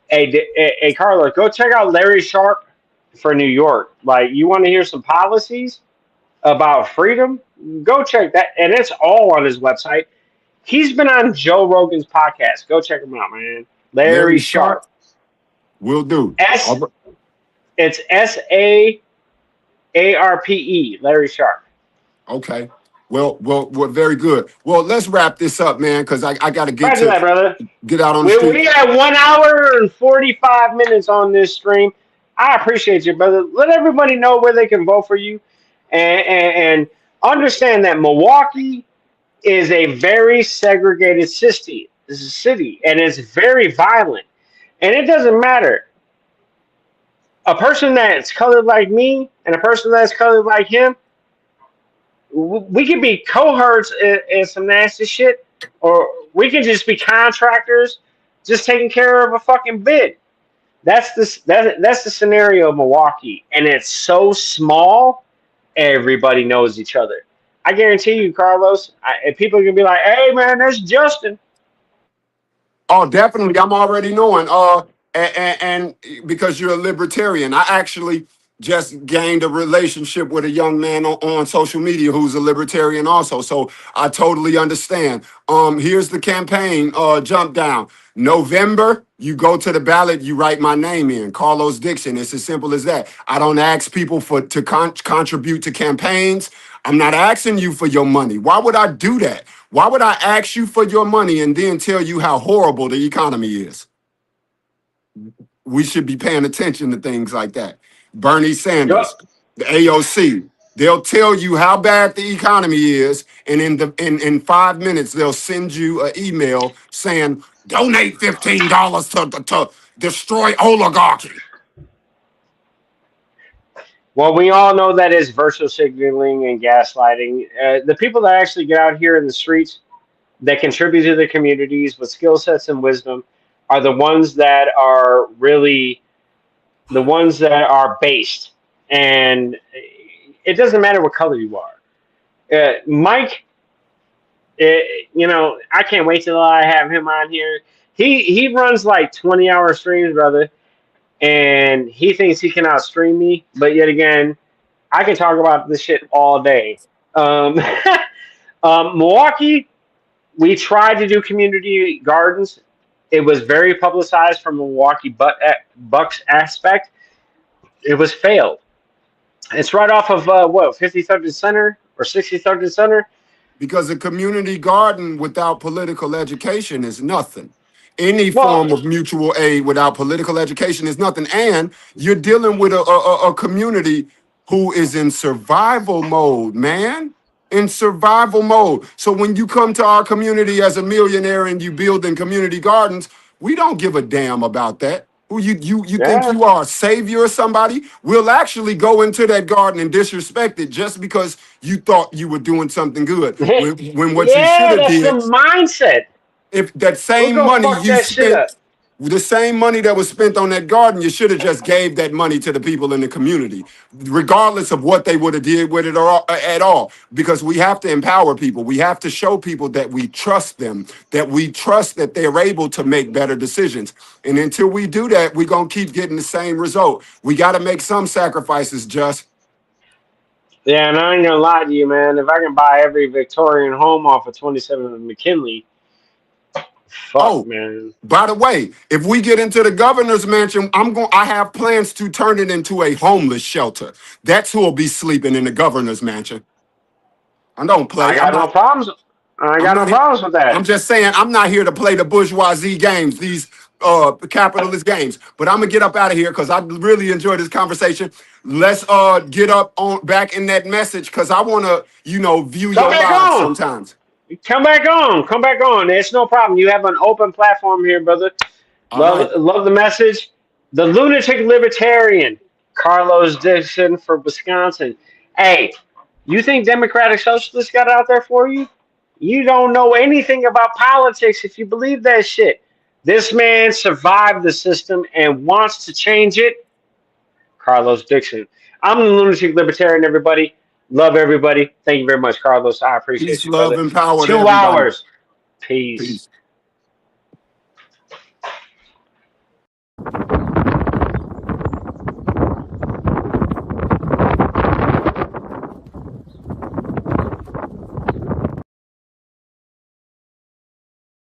hey, Carlos, go check out Larry Sharp for New York. Like, you want to hear some policies about freedom? Go check that, and it's all on his website. He's been on Joe Rogan's podcast. Go check him out, man. Larry Larry Sharp Sharp. will do. It's SAARPE. Larry Sharp. Okay. Well, very good. Well, let's wrap this up, man, because I got to Roger that, brother. get out on the We street. had 1 hour and 45 minutes on this stream. I appreciate you, brother. Let everybody know where they can vote for you, and understand that Milwaukee is a very segregated city. This is a city, and it's very violent. And it doesn't matter. A person that's colored like me and a person that's colored like him, we could be cohorts in some nasty shit, or we can just be contractors, just taking care of a fucking bid. That's the scenario of Milwaukee, and it's so small. Everybody knows each other. I guarantee you, Carlos. People are gonna be like, "Hey, man, that's Justin." Oh, definitely. I'm already knowing. And because you're a libertarian, I actually just gained a relationship with a young man on social media who's a libertarian also. So I totally understand. Here's the campaign. Jump down. November, you go to the ballot, you write my name in, Carlos Dixon. It's as simple as that. I don't ask people to contribute to campaigns. I'm not asking you for your money. Why would I do that? Why would I ask you for your money and then tell you how horrible the economy is? We should be paying attention to things like that. Bernie Yup. Sanders, the AOC, they'll tell you how bad the economy is, and in 5 minutes they'll send you an email saying donate $15 to destroy oligarchy. Well, we all know that is virtual signaling and gaslighting. The people that actually get out here in the streets that contribute to the communities with skill sets and wisdom are the ones that are really the ones that are based. And it doesn't matter what color you are. Mike, I can't wait till I have him on here. He runs like 20-hour streams, brother, and he thinks he can outstream me. But yet again, I can talk about this shit all day. Milwaukee, we tried to do community gardens. It was very publicized from Milwaukee Bucks aspect. It was failed. It's right off of 53rd and Center or 63rd and Center. Because a community garden without political education is nothing. Any Well, form of mutual aid without political education is nothing. And you're dealing with a community who is in survival mode, man. In survival mode. So when you come to our community as a millionaire and you build in community gardens, we don't give a damn about that. Who you think yeah. you are, a savior or somebody? We'll actually go into that garden and disrespect it just because you thought you were doing something good. When what you should Yeah, have that's the did, mindset. if that We'll same go money fuck you that shit up. spent, the same money that was spent on that garden, you should have just gave that money to the people in the community, regardless of what they would have did with it or at all. Because we have to empower people. We have to show people that we trust them, that we trust that they're able to make better decisions. And until we do that, we're gonna keep getting the same result. We got to make some sacrifices, just. Yeah, and I ain't gonna lie to you, man. If I can buy every Victorian home off of 27 McKinley, fuck, Oh, man. by the way, if we get into the governor's mansion, I have plans to turn it into a homeless shelter. That's who will be sleeping in the governor's mansion. I don't I play. got no problems. I I'm got no not problems with I'm that. just saying I'm not here to play the bourgeoisie games, these capitalist games. But I'm gonna get up out of here because I really enjoyed this conversation. Let's get up on back in that message because I wanna, view Come your back live on. sometimes. Come back on. Come back on. It's no problem. You have an open platform here, brother. All right. Love the message. The Lunatic Libertarian, Carlos Dixon for Wisconsin. Hey, you think Democratic Socialists got out there for you? You don't know anything about politics if you believe that shit. This man survived the system and wants to change it. Carlos Dixon. I'm the Lunatic Libertarian, everybody. Love everybody. Thank you very much, Carlos. I appreciate Peace, you, love, brother. and power to 2 everybody. hours. Peace. Peace.